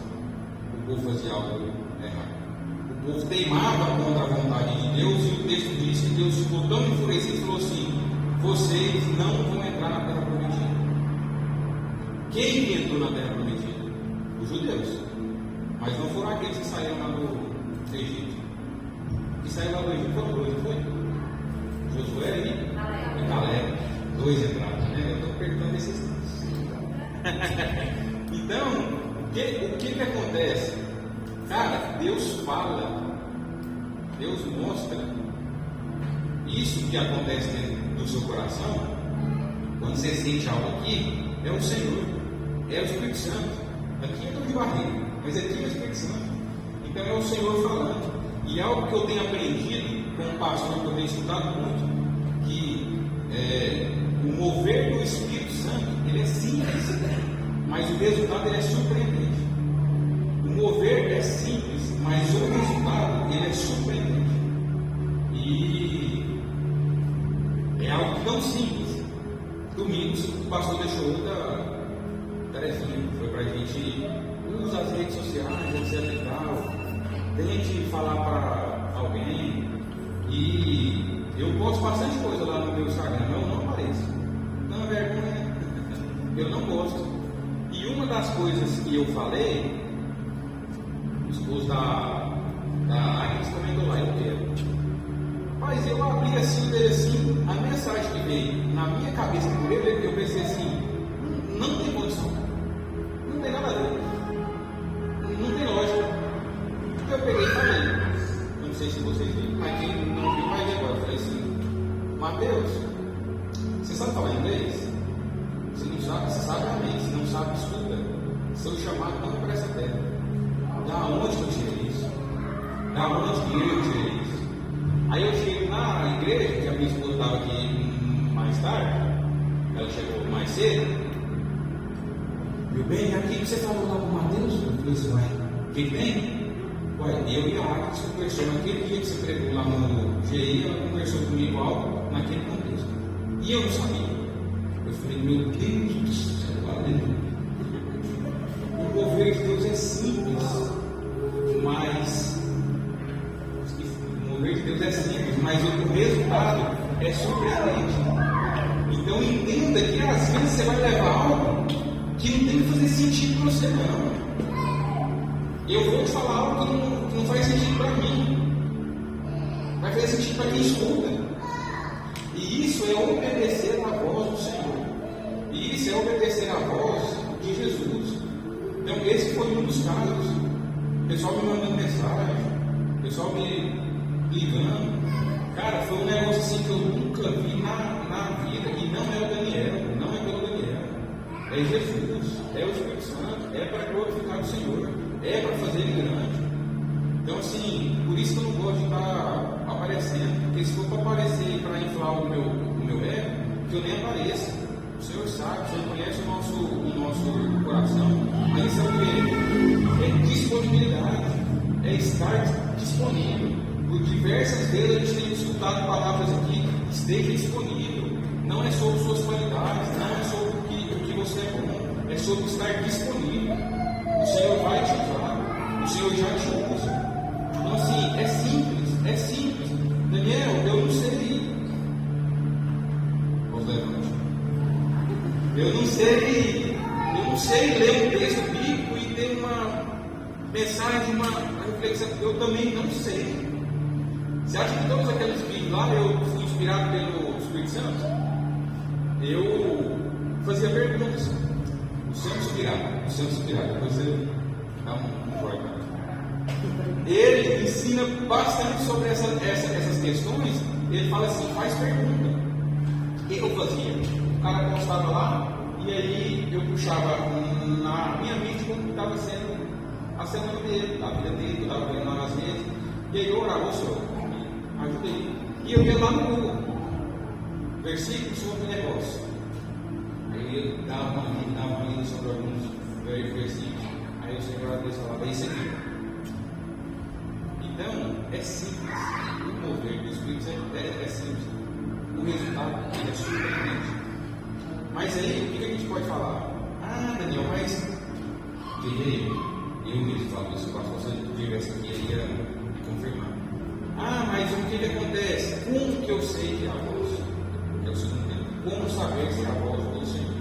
O povo fazia algo errado. O povo teimava contra a vontade de Deus, e o texto diz que Deus ficou tão enfurecido e falou assim: vocês não vão entrar na terra prometida. Quem entrou na terra prometida? Os judeus. Mas não foram aqueles que saíram lá do Egito. Que saíram lá do Egito foram dois, não foi? Josué e Caleb. Dois entraram, né? Eu estou perguntando esses então, o que acontece? Cara, Deus fala, Deus mostra isso que acontece dentro do seu coração. Quando você sente algo aqui, é o Senhor, é o Espírito Santo. Aqui é tudo de barriga, mas aqui é o Espírito Santo. Então é o Senhor falando. E algo que eu tenho aprendido com o pastor, que eu tenho estudado muito, que o mover do Espírito Santo, ele é simples, mas o resultado ele é surpreendente. O mover é simples, mas o resultado ele é surpreendente. E é algo tão simples. Domingo o pastor deixou outra tarefinha, foi para a gente usar as redes sociais, etc e tal. Tente falar para alguém. E eu posto bastante coisa lá no meu Instagram, eu não apareço. Não é vergonha, eu não gosto. E uma das coisas que eu falei, o esposo da Agnes comentou lá, eu quero. Mas eu abri assim, a mensagem que veio na minha cabeça por ele, eu pensei assim, não tem condição, não tem nada a ver, não tem lógica. Eu peguei e falei, não sei se vocês viram, mas quem não viu vai ver agora. Eu falei assim: Mateus, você sabe falar inglês? Se não sabe, você sabe amém. Se não sabe, estuda. Seu chamado não é para essa terra. Da onde eu tirei isso? Da onde que eu tirei isso? Aí eu chego na igreja, que a minha esposa estava aqui mais tarde, ela chegou mais cedo. Meu bem, aqui que você falou lá com o Mateus? Eu falei assim: ué, quem tem? Ué, eu e a Agnes conversou naquele dia que você pregou lá no GI, ela conversou comigo algo naquele contexto. E eu não sabia. Eu falei: meu Deus do céu, aleluia. O mover de Deus é simples, mas o mover de Deus é simples, mas o resultado é surpreendente. Então entenda que às vezes você vai levar algo que não tem que fazer sentido para você, não. Eu vou te falar algo que não faz sentido para mim, vai fazer sentido para quem escuta. E isso é obedecer à voz do Senhor. E isso é obedecer à voz de Jesus. Então esse foi um dos casos. O pessoal me mandando mensagem, o pessoal me ligando. Cara, foi um negócio assim que eu nunca vi na vida. E não é o Daniel, não é pelo Daniel. É Jesus, é o Espírito Santo, é para glorificar o Senhor, é para fazer ele grande. Então assim, por isso que eu não gosto de estar aparecendo, porque se for para aparecer e para inflar o meu ego, que eu nem apareça. O Senhor sabe, o Senhor conhece o nosso coração. Isso é o que? É disponibilidade, é estar disponível. Por diversas vezes a gente tem escutado palavras aqui: esteja disponível. Não é sobre suas qualidades, não é sobre o que você é bom, é sobre estar disponível. O Senhor vai te usar, o Senhor já te usa. Então assim, é simples, é simples. Daniel, eu não sei. Vamos levante. Eu não sei ler um texto bíblico e ter uma mensagem, uma reflexão. Eu também não sei. Você acha que todos aqueles vídeos lá eu fui inspirado pelo Espírito Santo? Eu fazia perguntas. O Santo Inspirado, depois você dá um corte. Ele ensina bastante sobre essas questões. Ele fala assim: faz pergunta. O que eu fazia? O cara postava lá E aí eu puxava na minha mente como estava sendo a semana dele, a vida dele, eu estava vendo lá nas vezes. E aí eu orava, Senhor, me ajuda aí. E eu ia lá no Google, versículo sobre negócio. Aí eu dava uma lida sobre alguns versículos. Aí o Senhor Deus falava, é isso aqui. Então, é simples. O mover do Espírito é simples. O resultado é surpreendente. Mas aí, o que a gente pode falar? Ah, Daniel, mas eu mesmo falo isso, se você tivesse aqui, ele ia me confirmar. Ah, mas o que acontece? Como que eu sei que é a voz? Que é o segundo tempo. Como saber se é a voz do Senhor?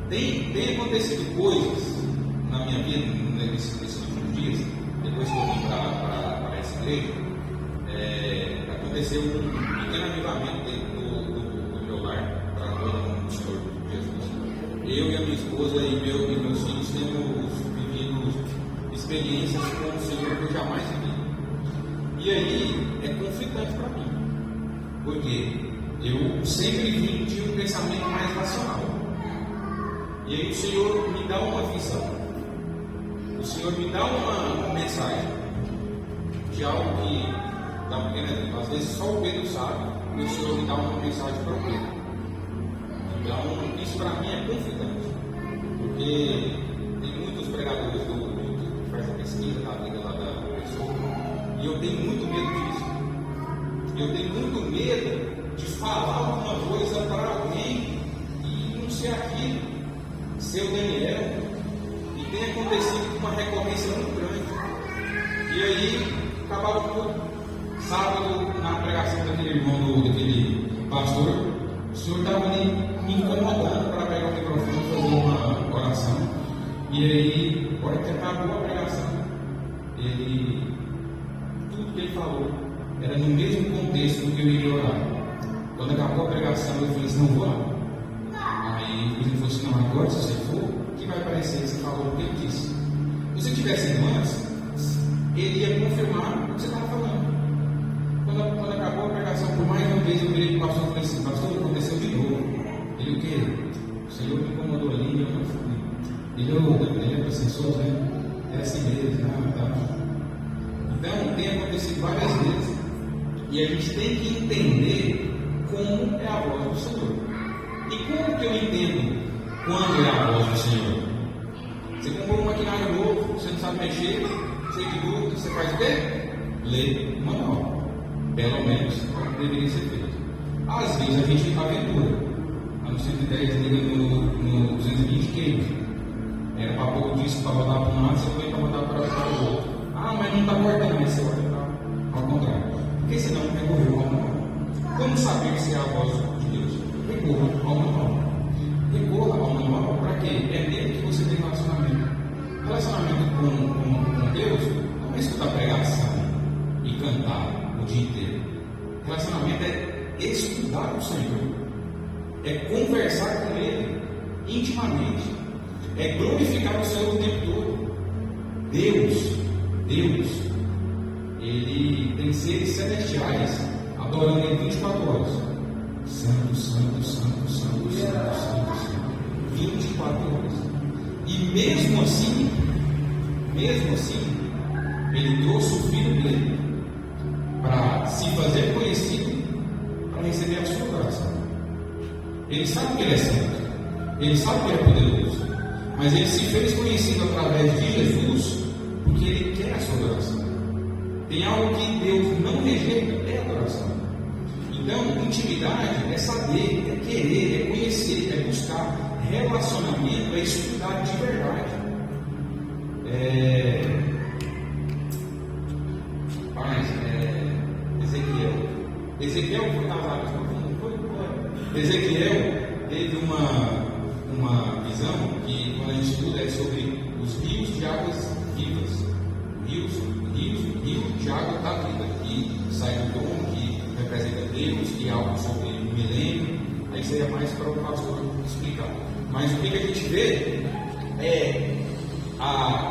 Tem acontecido coisas na minha vida, nesses últimos dias, depois que eu vim para essa igreja, aconteceu um pequeno avivamento dentro do meu lar, para a glória do Senhor Jesus. Eu e a minha esposa e meus filhos temos vivido experiências com o Senhor que eu jamais vivi. E aí é conflitante para mim, porque eu sempre vim de um pensamento mais racional. E aí o Senhor me dá uma visão, o Senhor me dá uma mensagem de algo que, às vezes só o Pedro sabe, e o Senhor me dá uma mensagem para o Pedro. Então isso para mim é conflitante, porque tem muitos pregadores do mundo que fazem a pesquisa da vida lá da pessoa, e eu tenho muito medo disso. Eu tenho muito medo de falar alguma coisa para alguém e não ser aquilo, ser o Daniel, e tem acontecido uma recorrência muito grande. E aí, acabava por sábado, na pregação daquele irmão, daquele pastor, o senhor estava ali me incomodando para pegar o microfone e fazer uma oração. E aí, a hora que acabou a pregação, tudo que ele falou era no mesmo contexto do que eu iria orar. Quando acabou a pregação, eu falei assim, não vou lá. Aí ele falou assim, não, agora se você for, o que vai aparecer? Você falou o que ele disse. Se você tivesse ido antes, ele ia confirmar o que você estava falando. Quando acabou a pregação, por mais uma vez, eu virei para o pastor e falei assim, pastor, aconteceu de novo. Ele, o quê? O Senhor me incomodou ali e eu não fui. Ele é professor, né? É assim mesmo, tá. Então, tem acontecido várias vezes. E a gente tem que entender como é a voz do Senhor. E como que eu entendo quando é a voz do Senhor? Você comprou um maquinário novo, você não sabe mexer, você de dúvida, você faz o quê? Lê o manual. Pelo menos deveria ser feito. Às vezes a gente aventura. A no 110 liga no 220 queima. Era para pôr o disco para botar para um lado, você põe para botar para o outro. Ah, mas não está cortando, mas você olha ao contrário. Porque senão recorreu ao manual. Como saber se é a voz de Deus? Recorra ao manual. Recorra ao manual para quê? É nele que você tem relacionamento. Relacionamento com Deus não é escutar pregação e cantar o dia inteiro. Relacionamento é estudar o Senhor, é conversar com Ele intimamente, é glorificar o Senhor o tempo todo. Deus, Ele tem seres celestiais adorando Ele 24 horas. Santo, santo, santo, santo, santo, santo, santo. 24 horas. E mesmo assim, Ele trouxe o Filho dele para se fazer conhecido, para receber a sua oração. Ele sabe que Ele é santo, Ele sabe que Ele é poderoso, mas Ele se fez conhecido através de Jesus, porque Ele quer a sua oração. Tem algo que Deus não rejeita, é a adoração. Então, intimidade é saber, é querer, é conhecer, é buscar. Relacionamento é estudar de verdade. Ezequiel foi casado, não foi? Ezequiel teve uma visão que, quando a gente estuda, é sobre os rios de águas vivas. Rio de água da vida, que sai do dom, que representa Deus, que é algo sobre o milênio. Aí seria mais para o pastor explicar. Mas o que a gente vê é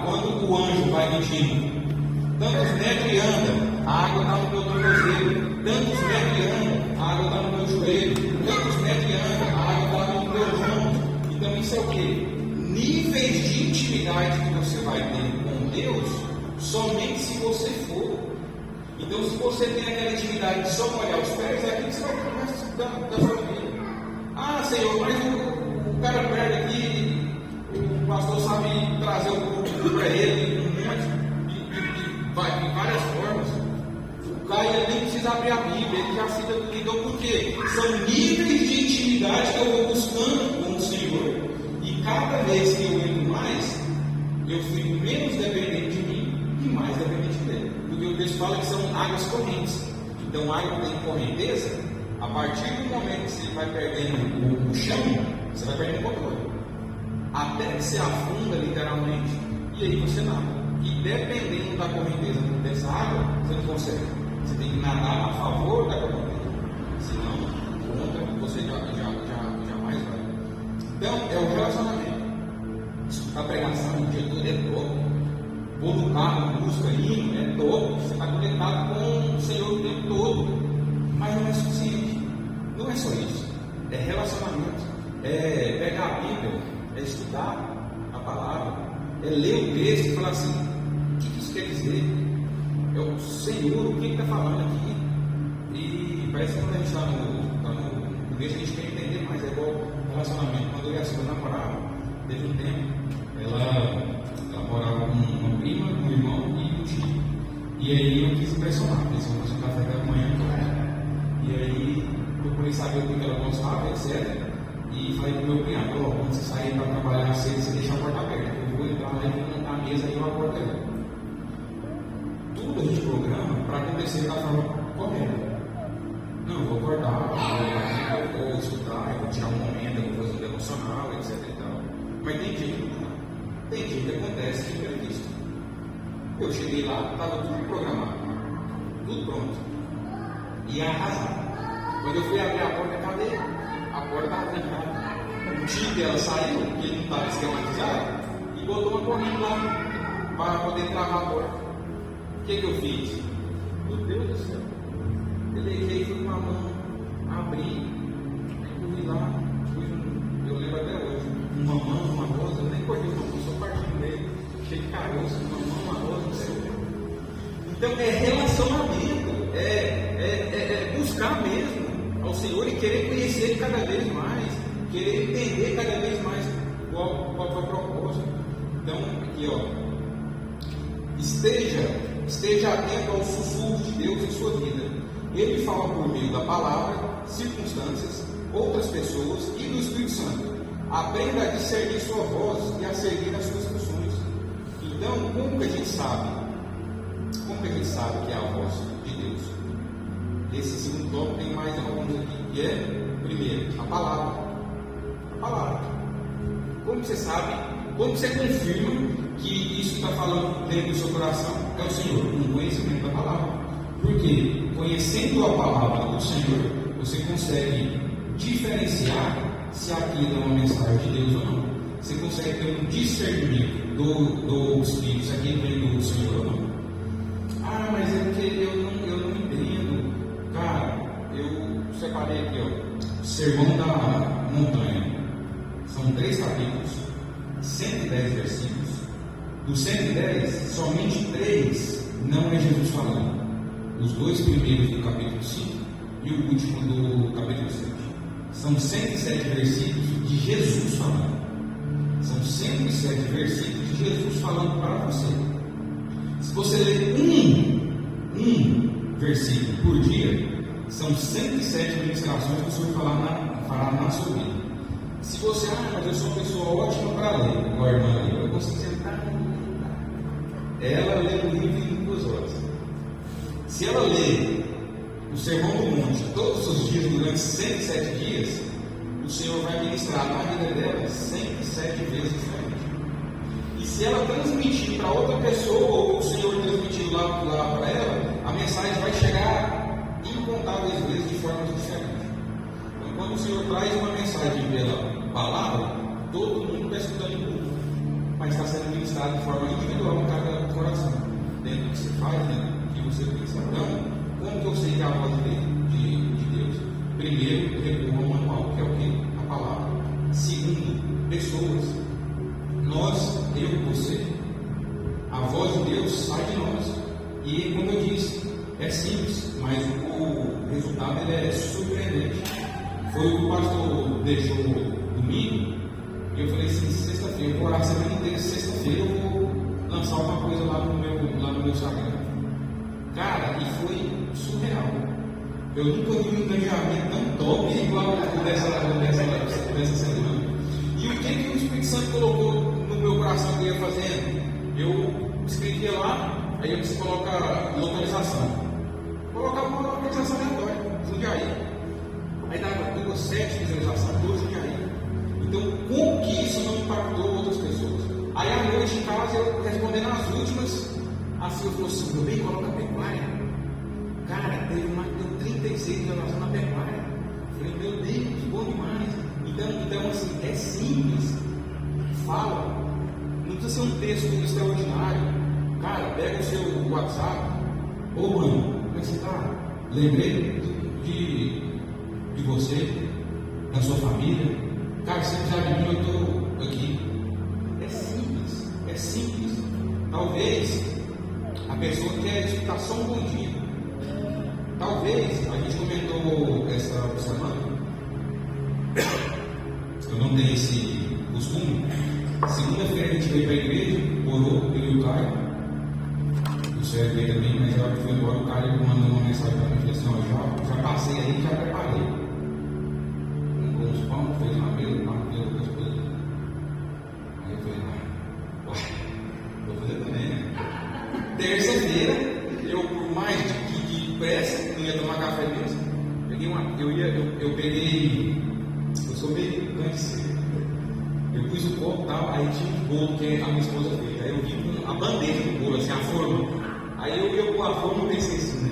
quando o anjo vai medindo, tantos metros anda, a água está no meu tornozelo, tantos metros anda, a água está no meu joelho, tantos metros anda, a água está no meu ombro. Então Então isso é o quê? Níveis de intimidade que você vai ter com Deus somente se você for. Então, se você tem aquela intimidade de só molhar os pés, é aquilo que você vai ter o resto da sua vida. Ah, Senhor, mas o cara perde aqui, o pastor sabe trazer o corpo para ele um monte de várias formas. O cara nem precisa abrir a Bíblia, ele já se lidou, porque são níveis de intimidade que eu vou buscando com o Senhor, e cada vez que eu entro mais, eu fico menos dependente de mim e mais dependente dele. Porque o texto fala que são águas correntes. Então, água tem correnteza. A partir do momento que você vai perdendo o chão, você vai perdendo o controle. Até que você afunda literalmente, e aí você nada. E dependendo da correnteza dessa água, você não consegue. Você tem que nadar a favor da correnteza. Senão, contra, você jamais vai. Então, é o relacionamento. A pregação o dia todo é top. Pôr no carro, busca hino, é top. Você está conectado com o Senhor o tempo todo. Mas não é suficiente. Não é só isso. É relacionamento. É pegar a Bíblia, é estudar a palavra, é ler o texto e falar assim: o que isso quer dizer? É o Senhor, o que está falando aqui? E parece que quando a gente está no texto, a gente quer entender mais. É igual relacionamento. Quando eu ia ser namorada, teve um tempo, ela morava com uma prima, um irmão e um tio. E aí eu quis impressionar, eles vão fazer um café da manhã. E aí procurei saber o que ela gostava, etc. E falei para o meu cunhado: quando você sair para trabalhar cedo, você deixa a porta aberta. Eu vou entrar lá e vou montar a mesa e eu acordo ela. Tudo a gente programa para acontecer da forma correta. Não, eu vou acordar, eu vou estudar, eu vou tirar um momento, eu vou fazer um devocional, etc. E tal. Mas tem jeito, não. Tem jeito que acontece de imprevisto. Eu cheguei lá, estava tudo programado, tudo pronto. E arrasar. Quando eu fui abrir a porta, cadê? A porta estava trancada. O tio dela saiu, porque ele não estava esquematizado, e botou uma corrente lá para poder travar a porta. O que eu fiz? Meu Deus do céu. Eu deixei, fui com a mão, abri, aí corri lá, eu lembro até hoje, uma mão, uma rosa, eu nem corri, não, só partindo dele, cheio de caroço, uma mão, uma rosa, não sei o que. Então é relacionamento, é buscar mesmo ao Senhor e querer conhecer Ele cada vez mais, querer entender cada vez mais qual foi o propósito. Então, aqui ó, esteja atento aos sussurros de Deus em sua vida. Ele fala por meio da palavra, circunstâncias, outras pessoas e do Espírito Santo. Aprenda a discernir sua voz e a seguir as suas instruções. Então, como que a gente sabe? Como que a gente sabe que é a voz de Deus? Esse segundo tópico tem mais alguns aqui, que é, primeiro, a palavra. A palavra. Como você sabe? Como você confirma que isso está falando dentro do seu coração? É o Senhor, um conhecimento da palavra. Porque, conhecendo a palavra do Senhor, você consegue diferenciar se aquilo é uma mensagem de Deus ou não. Você consegue ter um discernimento do Espírito, se aquilo vem do Senhor ou não. Ah, mas é porque eu não entendo. Cara, eu separei aqui, ó, o Sermão da Montanha. São 3 capítulos, 110 versículos. Dos 110, somente 3 não é Jesus falando. Os 2 primeiros do capítulo 5 e o último do capítulo 7. São 107 versículos de Jesus falando. São 107 versículos de Jesus falando para você. Se você ler um versículo por dia, são 107 ministrações que o Senhor fará na sua vida. Se você, mas eu sou uma pessoa ótima para ler, igual a irmã ali, eu consigo sentar. Ela lê o livro em 2 horas. Se ela lê o Sermão do Monte todos os dias durante 107 dias, o Senhor vai ministrar na vida dela 107 vezes diferente. E se ela transmitir para outra pessoa, ou o Senhor transmitir lá para ela, a mensagem vai chegar incontáveis vezes de formas diferentes. Então, quando o Senhor traz uma mensagem pela palavra, todo mundo está escutando em tudo, mas está sendo ministrado de forma individual em cada coração, dentro do que você faz, dentro que você pensa. Então, como que eu sei que é a voz de Deus? Primeiro, eu recorro ao manual, que é o quê? A palavra. segundo pessoas. Nós, eu e você, a voz de Deus sai de nós. E como eu disse, é simples, mas o resultado ele é surpreendente. Foi o que o pastor deixou domingo. Eu falei assim, sexta-feira, eu vou orar a semana inteira, sexta-feira eu vou lançar alguma coisa lá no meu Instagram. Cara, e foi surreal. Eu nunca vi um engajamento tão top igual dessa semana. E o que o Espírito Santo colocou no meu coração que eu ia fazendo? Eu escrevia lá, aí você coloca localização. Colocava uma localização aleatória, Jundiaí. Aí dava 7 visualizações, 2 Jundiaí. Então, como que isso não impactou outras pessoas? Aí à noite em casa, eu respondendo as últimas, assim eu falei assim, meu bem, coloca a pecuária. Cara, deu 36 visualizações na pecuária. Eu falei, meu Deus, bom demais. Então assim, é simples. Fala. Não precisa ser um texto extraordinário. Cara, pega o seu WhatsApp. Ô mano, como é que você está? Lembrei de você, da sua família. Cara, se você precisar de mim, eu estou aqui. É simples, é simples. Talvez a pessoa quer escutar só um bom dia. Talvez, a gente comentou essa semana, eu não tenho esse costume. Segunda-feira a gente veio para a igreja, orou, eu e o Caio. O Sérgio veio também, mas já foi embora. O Caio mandou uma mensagem para mim e falou assim: ó, já passei aí, já preparei. Comprou uns pão, fez uma mesa, outras coisas. Aí eu falei: uai, vou fazer também, né? Terça-feira, eu, por mais de pressa, não ia tomar café mesmo. Eu sou meio canseiro. Eu pus o copo e tal, aí tinha um bolo que a minha esposa fez. Aí eu vi com a bandeja do bolo, assim, a forma. Aí eu ia com a forma e pensei assim, né?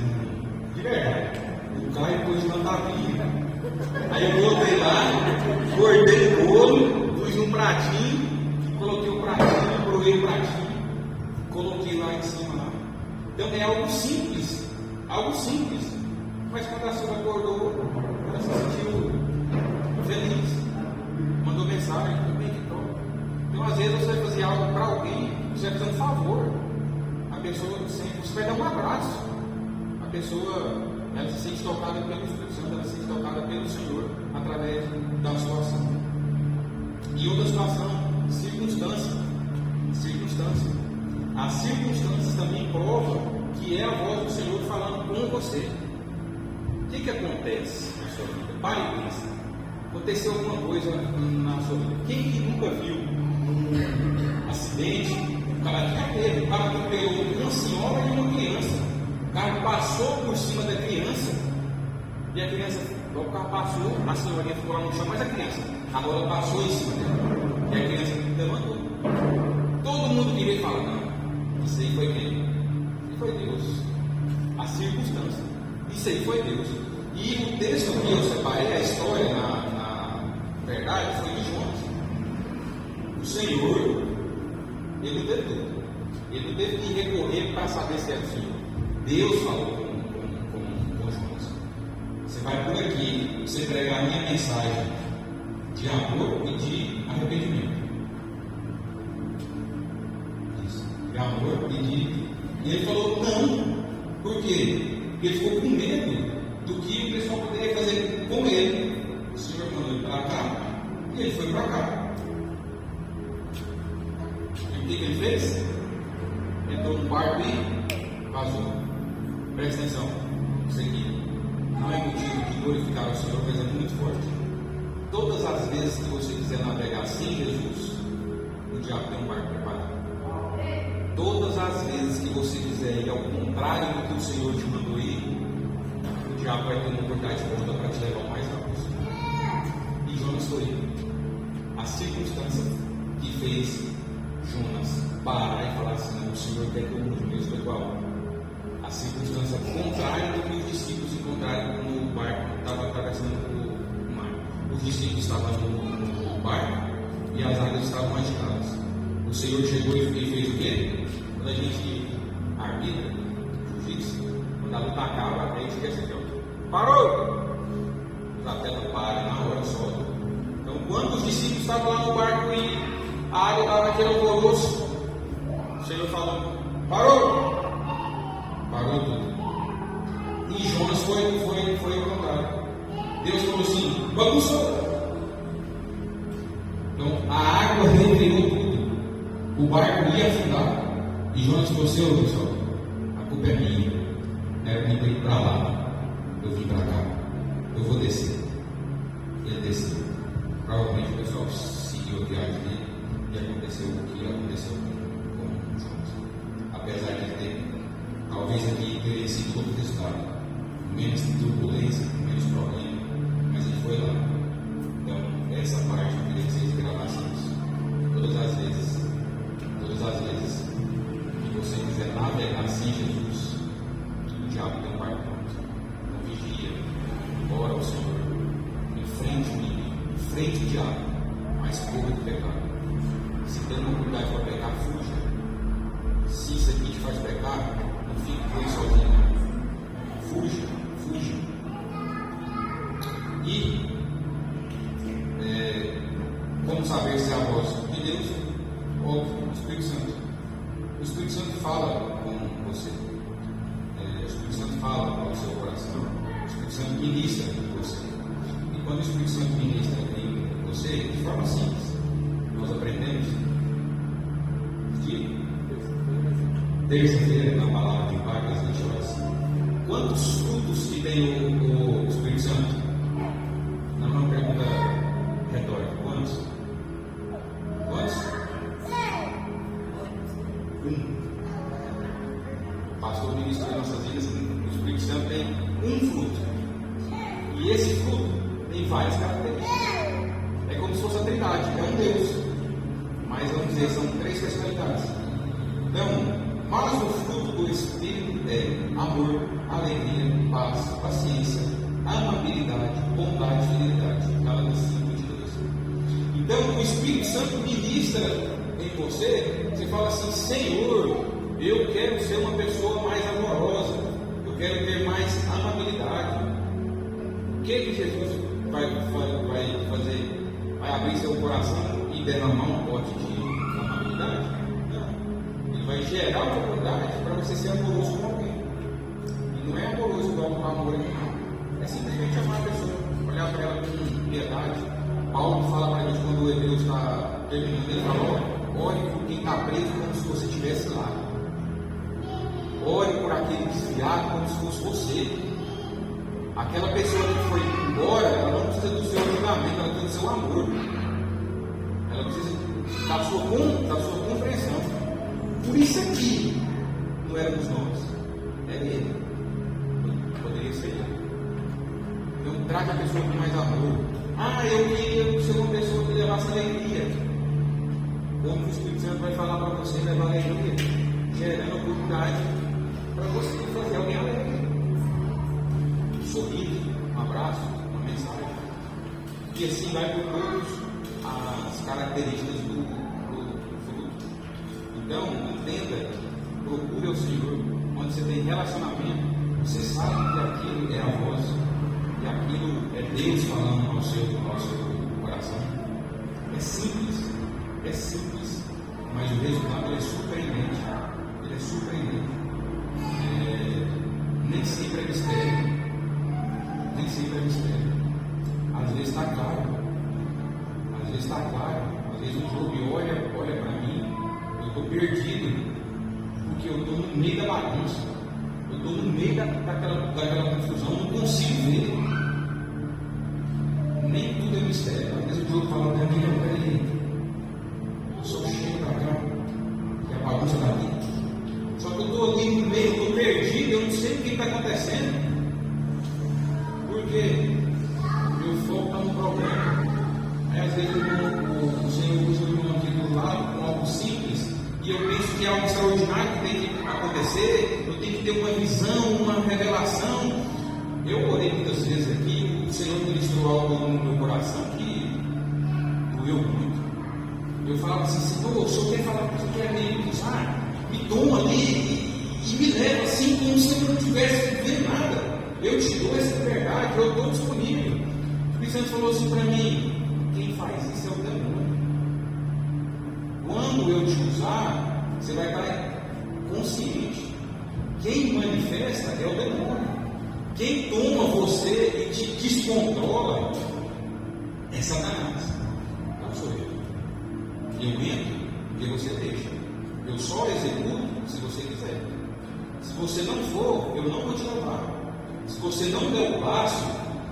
De verdade, o Caio pôs tanta vida. Aí eu voltei lá, cortei o bolo, pus num pratinho, coloquei o pratinho, provei o pratinho, coloquei lá em cima. Lá. Então é algo simples, mas quando a senhora acordou, ela se sentiu feliz, mandou mensagem, também que top. Então às vezes você vai fazer algo para alguém, você vai fazer um favor, a pessoa sempre, você vai dar um abraço, a pessoa ela se sente tocada pelo Espírito Santo, ela se sente tocada pelo Senhor através da sua ação. E outra situação, circunstância. As circunstâncias também provam que é a voz do Senhor falando com você. O que acontece na sua vida? Pare e pensa. Aconteceu alguma coisa na sua vida. Quem que nunca viu um acidente? O cara já teve. O cara atropelou uma senhora e uma criança. O cara passou por cima da criança e a criança, o carro passou, a senhorinha ficou lá no chão, mas a criança agora passou em cima dela. E a criança levantou. Todo mundo que veio fala, não, isso aí foi quem? Isso foi Deus. A circunstância. Isso aí foi Deus. E o texto que eu separei, a história, na verdade, foi de Jonas. O Senhor, ele não teve dúvida. Ele não teve que recorrer para saber se era o Senhor. Deus falou com Jonas. Você vai por aqui, você pregar a minha mensagem de amor e de arrependimento. Isso. De amor e de... E ele falou não. Por quê? Porque ele ficou com medo do que o pessoal poderia fazer com ele. O Senhor mandou ele para cá e ele foi para cá. E o que ele fez? Entrou no barco e vazou. Presta atenção, isso aqui não é motivo de glorificar o Senhor, mas é muito forte. Todas as vezes que você quiser navegar sem Jesus, o diabo tem um barco preparado. Todas as vezes que você quiser ir ao contrário do que o Senhor te mandou ir, o diabo vai ter uma oportunidade de volta para te levar o mais rápido. E Jonas foi. A circunstância que fez Jonas parar e falar assim: não, o Senhor quer que eu mude mesmo igual. A circunstância contrária do que os discípulos encontraram quando o barco estava atravessando o mar. Os discípulos estavam no barco e as águas estavam agitadas. O Senhor chegou e fez o quê? Quando a gente arbitra, jiu-jitsu, quando a luta acaba, a gente quer ser parou! Os atletas param na hora só. Então, quando os discípulos estavam lá no barco e a água estava naquele alvoroço. O Senhor falou: parou! Parou tudo. E Jonas foi ao contrário. Deus falou assim: bagunçou. Então a água revirou tudo. O barco ia afundar. E Jonas falou assim: ô pessoal, a culpa é minha. Não era para ir para lá. Eu vim para cá. Eu vou descer. Ele desceu. Provavelmente o pessoal seguiu a viagem dele e aconteceu o que aconteceu com Jonas. Apesar de ter, talvez aqui teria sido outro resultado. Menos turbulência, menos problema, mas ele foi lá. Então, essa parte eu queria que vocês gravassem isso. Todas as vezes que você quiser navegar sem Jesus, o diabo tem um barco pronto. Então, vigia, ora ao Senhor, enfrente o inimigo, enfrente o diabo, mas corra do pecado. Se tem uma oportunidade para pecar, fuja. Se isso aqui te faz pecar, não fique com ele sozinho. Fuja. E como saber se é a voz de Deus ou do Espírito Santo? O Espírito Santo fala com você. O Espírito Santo fala ao seu coração. O Espírito Santo ministra em você. E quando o Espírito Santo ministra em você, de forma simples, nós aprendemos que terça-feira, na palavra de Pai das 20 horas, quantos frutos que tem o Espírito Santo? Não é uma pergunta retórica. Quantos? O pastor ministrou em nossas vidas, o Espírito Santo tem um fruto. E esse fruto tem várias características. É como se fosse a Trindade, é um Deus. Mas vamos dizer, são 3 personalidades. Então, mas o fruto do Espírito é amor, alegria, paz, paciência, amabilidade, bondade e fidelidade. Gálatas 5:22. Então, o Espírito Santo ministra em você. Você fala assim: Senhor, eu quero ser uma pessoa mais amorosa, eu quero ter mais amabilidade. O que Jesus vai fazer? Vai abrir seu coração e derramar um pote de amabilidade? Não. Ele vai gerar uma oportunidade para você ser amoroso com alguém. E não é amoroso igual com amor aqui, não. É simplesmente amar a pessoa, olhar para ela com piedade. Paulo fala para a gente quando o Hebreus está terminando, ele fala: ore por quem está preso como se você estivesse lá. Ore por aquele desviado como se fosse você. Aquela pessoa que foi embora, ela não precisa do seu julgamento, ela precisa do seu amor. Ela precisa da sua compreensão. Por isso aqui não éramos nós, era ele. Poderia ser ele. Então trate a pessoa com mais amor. Eu queria ser uma pessoa que levasse alegria. Como o Espírito Santo vai falar para você levar alegria, gerando oportunidade para você fazer alguém alegre. Um sorriso, um abraço, uma mensagem. E assim vai por todas as características do fruto. Então, entenda, procure o Senhor. Quando você tem relacionamento, você sabe que aquilo é a voz, que aquilo é Deus falando ao seu coração. É simples, mas o resultado é surpreendente. Ele é surpreendente. Nem sempre é mistério. Às vezes está claro. Às vezes o jogo olha para mim, eu estou perdido, porque eu estou no meio da bagunça, eu estou no meio daquela confusão, não consigo ver. Nem tudo é mistério. Às vezes o jogo fala para mim: não, peraí, eu sou cheio para cá, que é a bagunça da vida. Só que eu estou ali no meio, estou perdido, eu não sei o que está acontecendo. Porque meu foco está no problema. Aí às vezes o Senhor usa o irmão aqui do lado com algo simples, e eu penso que é algo extraordinário que tem que acontecer, eu tenho que ter uma visão, uma revelação. Eu orei muitas vezes aqui, o Senhor ministrou algo no meu coração que doeu muito. Eu falava assim: Senhor, o Senhor quer falar que você quer me usar? Me toma ali e me leva assim, como se eu não tivesse que ver nada. Eu te dou essa liberdade, eu estou disponível. O Espírito Santo falou assim para mim: quem faz isso é o demônio. Quando eu te usar, você vai estar consciente. Quem manifesta é o demônio. Quem toma você e te descontrola é Satanás. Não sou eu. Eu entro porque você deixa. Eu só executo se você quiser. Se você não for, eu não vou te levar. Se você não der o passo,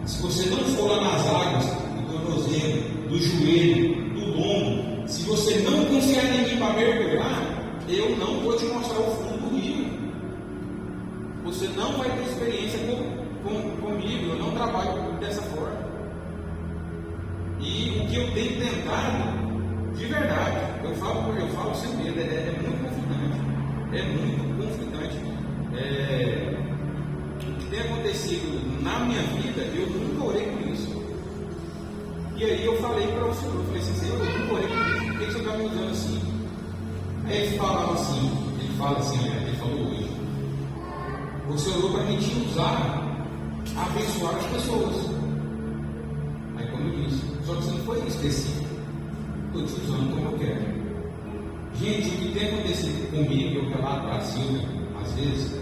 se você não for lá nas águas, do tornozelo, do joelho, do lombo, se você não confiar em mim para mergulhar, eu não vou te mostrar o fundo do rio. Você não vai ter experiência comigo. Eu não trabalho dessa forma. E o que eu tenho tentado, de verdade, eu falo sem medo, é muito conflitante. É muito conflitante. O que tem acontecido na minha vida, eu nunca orei por isso. E aí eu falei para o Senhor, eu falei assim, Senhor, eu nunca orei por isso, por que você está me usando assim? Aí ele falava assim, ele falou hoje, o Senhor orou para mim te usar, abençoar as pessoas. Aí como eu disse, só que você não foi específico, estou te usando como eu quero. Gente, o que tem acontecido comigo, eu relato para a Silvia, às vezes,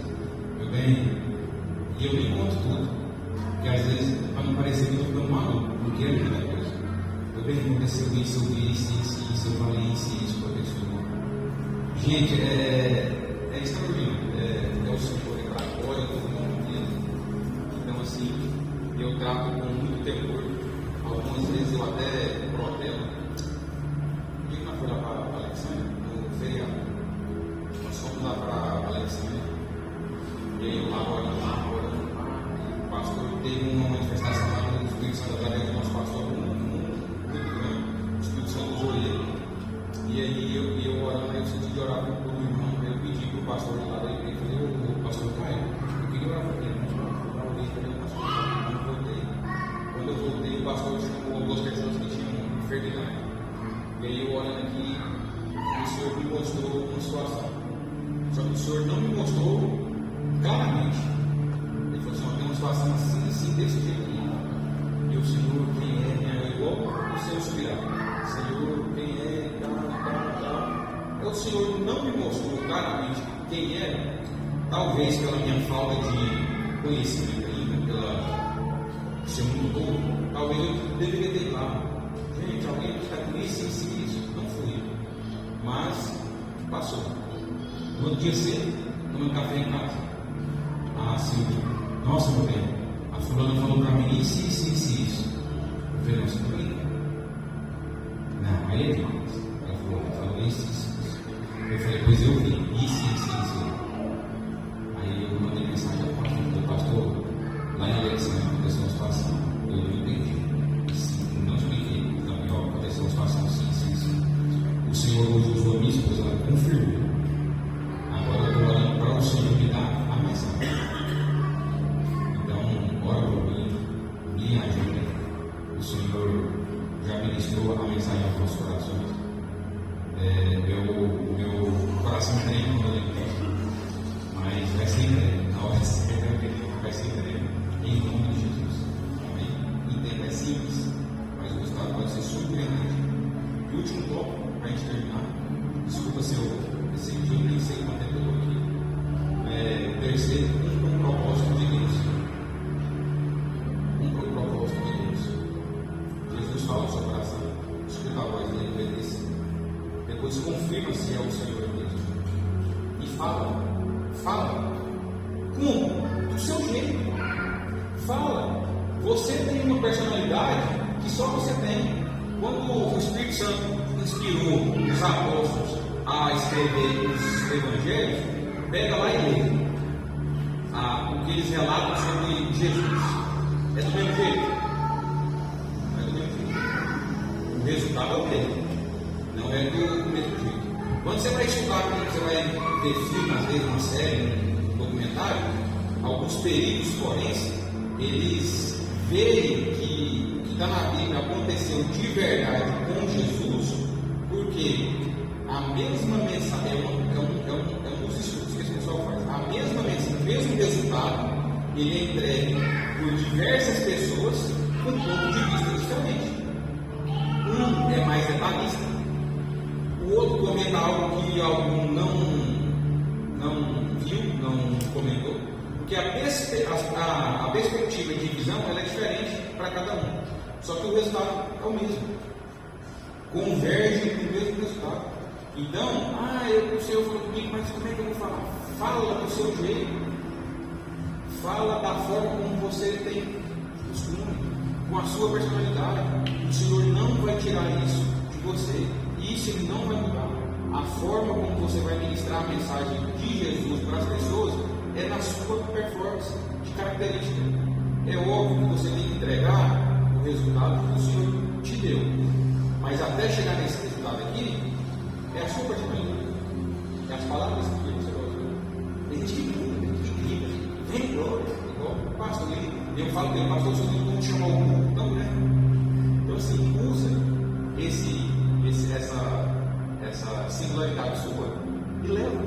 e eu nem conto tudo, porque às vezes, para não parecer que eu estou ficando maluco, não quero muita coisa. Aconteceu isso, eu vi isso, eu falei isso para a pessoa. Gente, é extraordinário, é o Senhor, é para a glória do nome dele. Então, assim, eu trato com muito temor. Algumas vezes eu até protelo. O dia que nós fomos lá para Alexandria, no feriado, nós fomos lá para Alexandria, e aí eu lá agora, o pastor teve uma manifestação lá no Espírito Santo, através do nosso pastor, muito grande, o Espírito Santo usou ele. E aí eu orando, aí eu senti de orar por um irmão, eu pedi para o pastor lá da igreja, eu falei, o pastor Caio, eu queria orar por ele, mas eu orei para ele, não voltei. Quando eu voltei, o pastor chamou duas pessoas que tinham enfermidade. E aí eu orando aqui, o Senhor me mostrou uma situação. Só que o Senhor não me mostrou claramente. Ele falou assim, tem uma situação assim, desse jeito aqui. E o Senhor, quem é igual o Senhor subirá. Senhor, quem é, tal. O Senhor não me mostrou claramente quem era, talvez pela minha falta de conhecimento ainda, pela ser muito novo, talvez eu deveria ter lá. Gente, alguém que está com isso, não fui. Mas passou. No outro dia cedo, tomando café em casa. Ah, Silvia, nossa, meu bem, a fulana falou para mim isso. Eu falei, nossa, tudo bem. Não, aí é demais. Ela falou isso. Eu falei, pois eu vi, isso. Aí eu mandei mensagem ao pastor, falei, pastor, lá em Alexandria aconteceu uma situação, eu não entendi. Não expliquei, então, aconteceu uma situação sim. O Senhor hoje usou a minha esposa, ela confirmou. Agora eu estou orando para o Senhor me dar a mensagem. Então, ora por mim, me ajuda. O Senhor já ministrou a mensagem aos nossos corações. Meu coração treme quando eu lembro, mas vai ser entregue. Na hora certa, vai ser entregue. Em nome de Jesus. Amém? Entenda, é simples, mas o resultado pode ser surpreendente. E o último tópico, para a gente terminar, desculpa se eu nem sei quanto tempo eu estou aqui. O terceiro, um propósito de Deus. Um propósito de Deus. Jesus fala no seu coração, escuta a voz dele, obedece. Depois confirma se é o Senhor mesmo. E fala. Como? Do seu jeito. Fala. Você tem uma personalidade que só você tem. Quando o Espírito Santo inspirou os apóstolos a escrever os evangelhos, pega lá e lê o que eles relatam sobre Jesus. É do mesmo jeito? Não é do mesmo jeito. O resultado é o mesmo. Não é do mesmo jeito. Quando você vai estudar, quando você vai ver filme, às vezes uma série, um documentário, alguns peritos forenses, eles veem que o que está na Bíblia aconteceu de verdade com Jesus, porque a mesma mensagem, é um dos estudos que esse pessoal faz, a mesma mensagem, o mesmo resultado, ele é entregue por diversas pessoas com um ponto de vista diferente. Um é mais detalhista, o outro comenta algo que algum não viu, não comentou, porque a perspectiva de visão ela é diferente para cada um, só que o resultado é o mesmo, converge para o mesmo resultado. Então, o Senhor falou comigo, mas como é que eu vou falar? Fala do seu jeito, fala da forma como você tem costume, com a sua personalidade. O Senhor não vai tirar isso de você, isso Ele não vai mudar. A forma como você vai ministrar a mensagem de Jesus para as pessoas é na sua performance, de característica. É óbvio que você tem que entregar o resultado que o Senhor te deu, mas até chegar nesse resultado aqui, é a sua personalidade, é as palavras que você vai usar. Tem gente que grita, vem glória, igual o pastor, eu falo dele, pastor, o senhor não chama algum, não, né? Então, assim, usa essa singularidade sua e leva,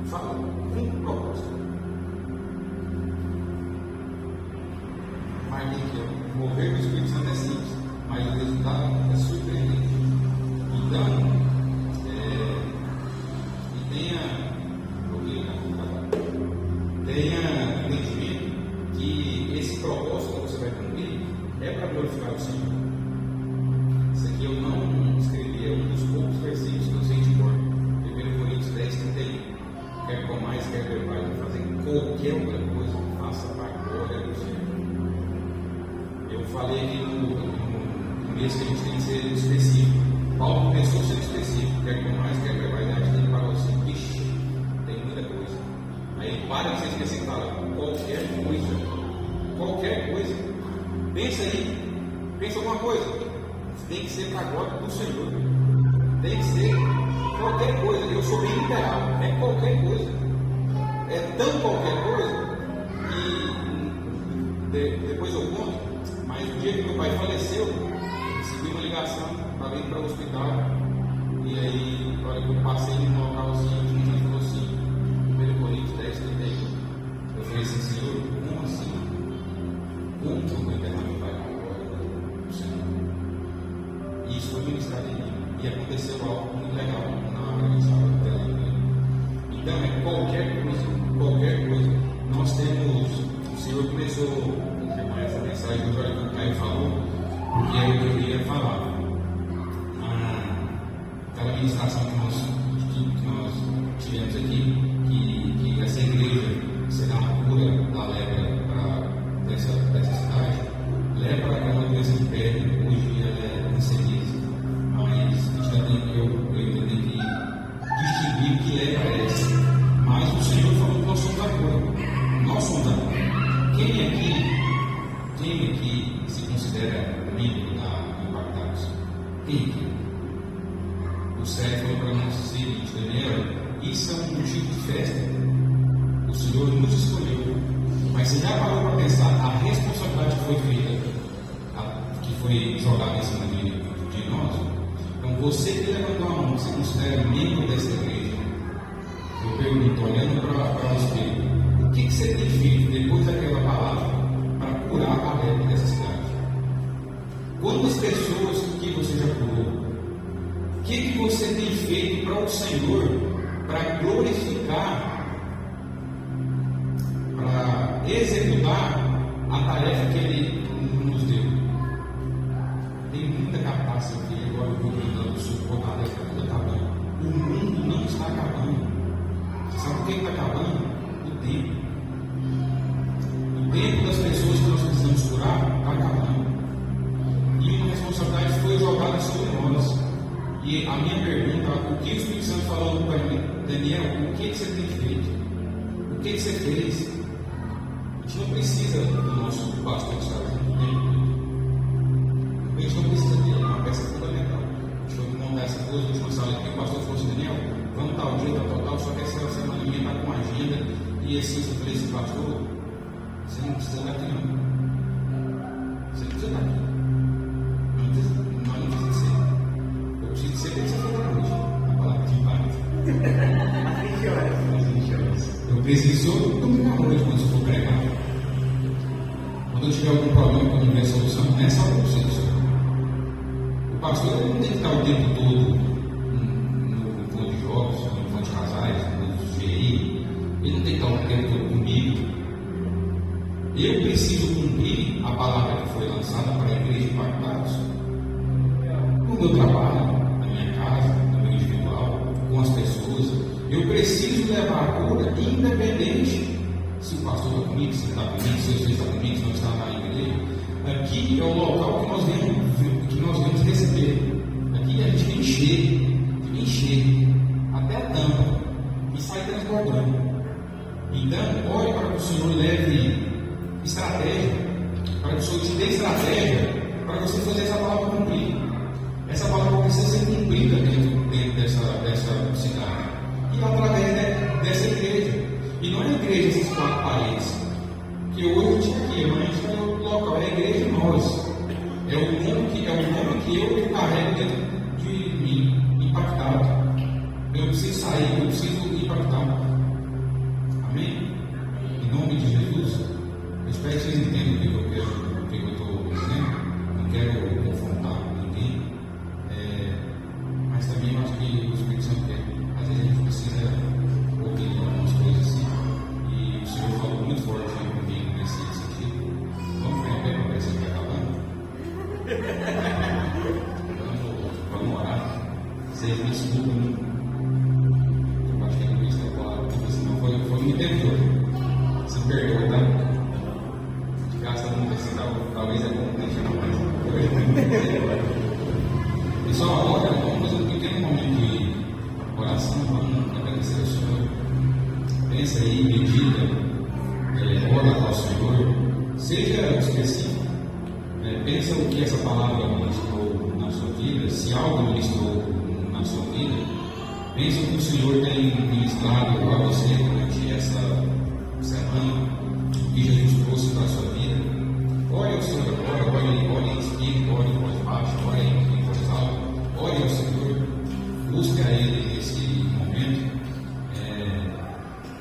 fala, com propósito. Mas mover o Espírito Santo é simples, mas o resultado é surpreendente. Então, tenha entendimento que esse propósito que você vai cumprir é para glorificar o Senhor. Isso aqui eu não escrevi, é um dos poucos versículos que eu sei de cor. 1 Coríntios 10, 31. Quer comais, quer bebais, fazer qualquer outra coisa, faça para a glória do Senhor. Eu falei aqui no mês que a gente tem que ser específico. Paulo começou sendo específico, quer comais, quer bebais, acho que ele falou assim, ixi, tem muita coisa. Aí ele para de ser específico e fala, qualquer coisa. Pensa aí, pensa alguma coisa. Tem que ser para a glória do Senhor. Tem que ser qualquer coisa. Eu sou bem literal, é qualquer coisa. É tão qualquer coisa que depois eu conto, mas no dia que meu pai faleceu, eu recebi uma ligação para vir para o hospital. E aí, na hora que eu passei no local assim, ele falou assim, 1 Coríntios 10, 31. Eu falei assim, Senhor, como assim? Como que eu vou enterrar meu pai na glória do Senhor? E isso foi ministrado em mim. E aconteceu algo muito legal na hora que eu estava dela. Então é qualquer coisa. Nós temos, o Senhor começou a chamar essa mensagem do que o Caio falou, porque eu queria falar. Aquela ministração que nós tivemos aqui, que essa igreja será a cura da lepra dessa cidade, lepra é uma doença de pele, hoje ela é cancerígena, mas a gente já tem que distinguir o que lepra é essa. Mas o Senhor falou que nós somos a cura. Nós somos a cura. Quem aqui se considera membro da Impactados? Quem aqui? O Sérgio falou para nós o seguinte, Daniel, isso é um motivo de festa. O Senhor nos escolheu. Mas você já parou para pensar a responsabilidade que foi feita, que foi jogada em cima de nós? Então, você que levantou a mão, você considera membro dessa igreja? Eu pergunto, olhando para o espelho, o que você tem feito depois daquela palavra para curar a lepra dessa cidade? Quantas pessoas que você já curou? O que você tem feito para o Senhor, para glorificar, para executar a tarefa que Ele nos deu? Tem muita catástrofe aqui, agora eu vou mandando suportar a lepra, está tudo acabando. O mundo não está acabando. Você sabe o que está acabando? O tempo. O tempo das pessoas que nós precisamos curar está acabando. E uma responsabilidade foi jogada sobre nós. E a minha pergunta, o que o Espírito Santo falou para mim, Daniel, o que você tem feito? O que você fez? A gente não precisa do nosso pastor de saúde. A gente não precisa dele, é uma peça fundamental. A gente foi montar essa coisa, a última sala aqui, o pastor falou assim, Daniel, vamos tal dia, tal, só que essa semana minha está com agenda. E assim, eu falei assim, pastor, você não precisa estar aqui não. Você não precisa estar aqui. Nós não precisamos ser. Eu preciso ser bem que você falou hoje. A palavra de paz. Às 20 horas. Eu preciso domingo à noite quando eu for pregar. Quando eu tiver algum problema que eu não tiver solução, não é só para você, Senhor. O O pastor ele não tem que estar o tempo todo no encontro de jovens, no encontro de casais, no GI. Ele não tem que estar o tempo todo comigo. Eu preciso cumprir a palavra que foi lançada para a igreja impactados. No meu trabalho, na minha casa, no meu individual, com as pessoas. Eu preciso levar a cura independente se o pastor está comigo, se está comigo, se você está comigo, se não está na igreja. Aqui é o local que nós vamos receber. Aqui a gente fica encher até a tampa e sai transbordando. Então, ore para que o Senhor leve estratégia, para que o Senhor te dê estratégia para você fazer essa palavra cumprir. Essa palavra precisa ser cumprida dentro dessa cidade e através dessa igreja. E não é a igreja essas quatro paredes, que hoje eu tinha aqui, mas a gente o local, é a igreja de nós. É o nome que eu carrego dentro de mim, impactado. Eu preciso sair, eu preciso impactar. Amém? Em nome de Jesus, eu espero que vocês entendam o que eu estou dizendo. Não quero confrontar ninguém, mas também eu acho que o Espírito Santo quer. Às vezes a gente precisa ouvir algumas coisas assim. E o Senhor falou muito forte comigo nesse sentido. Vamos ver bem para ver se está acabando. Vamos orar. Vocês me desculpem. Eu acho que é por isso que eu falo, senão foi um interior. Se perdoa, tá? De gasta muito assim, talvez é bom deixar mais. Pessoal, agora vamos fazer um pequeno momento de oração. Vamos agradecer ao Senhor. Pensa aí, medita, ora ao Senhor. Seja específico. Pensa o que essa palavra ministrou na sua vida, se algo ministrou na sua vida. Pensa o que o Senhor tem ministrado a você durante essa semana, que Jesus trouxe para a sua vida. Ore ao Senhor agora, ore em espírito, ore em voz baixa, ore em voz alta, ore ao Senhor, busque a Ele nesse momento.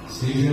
Seja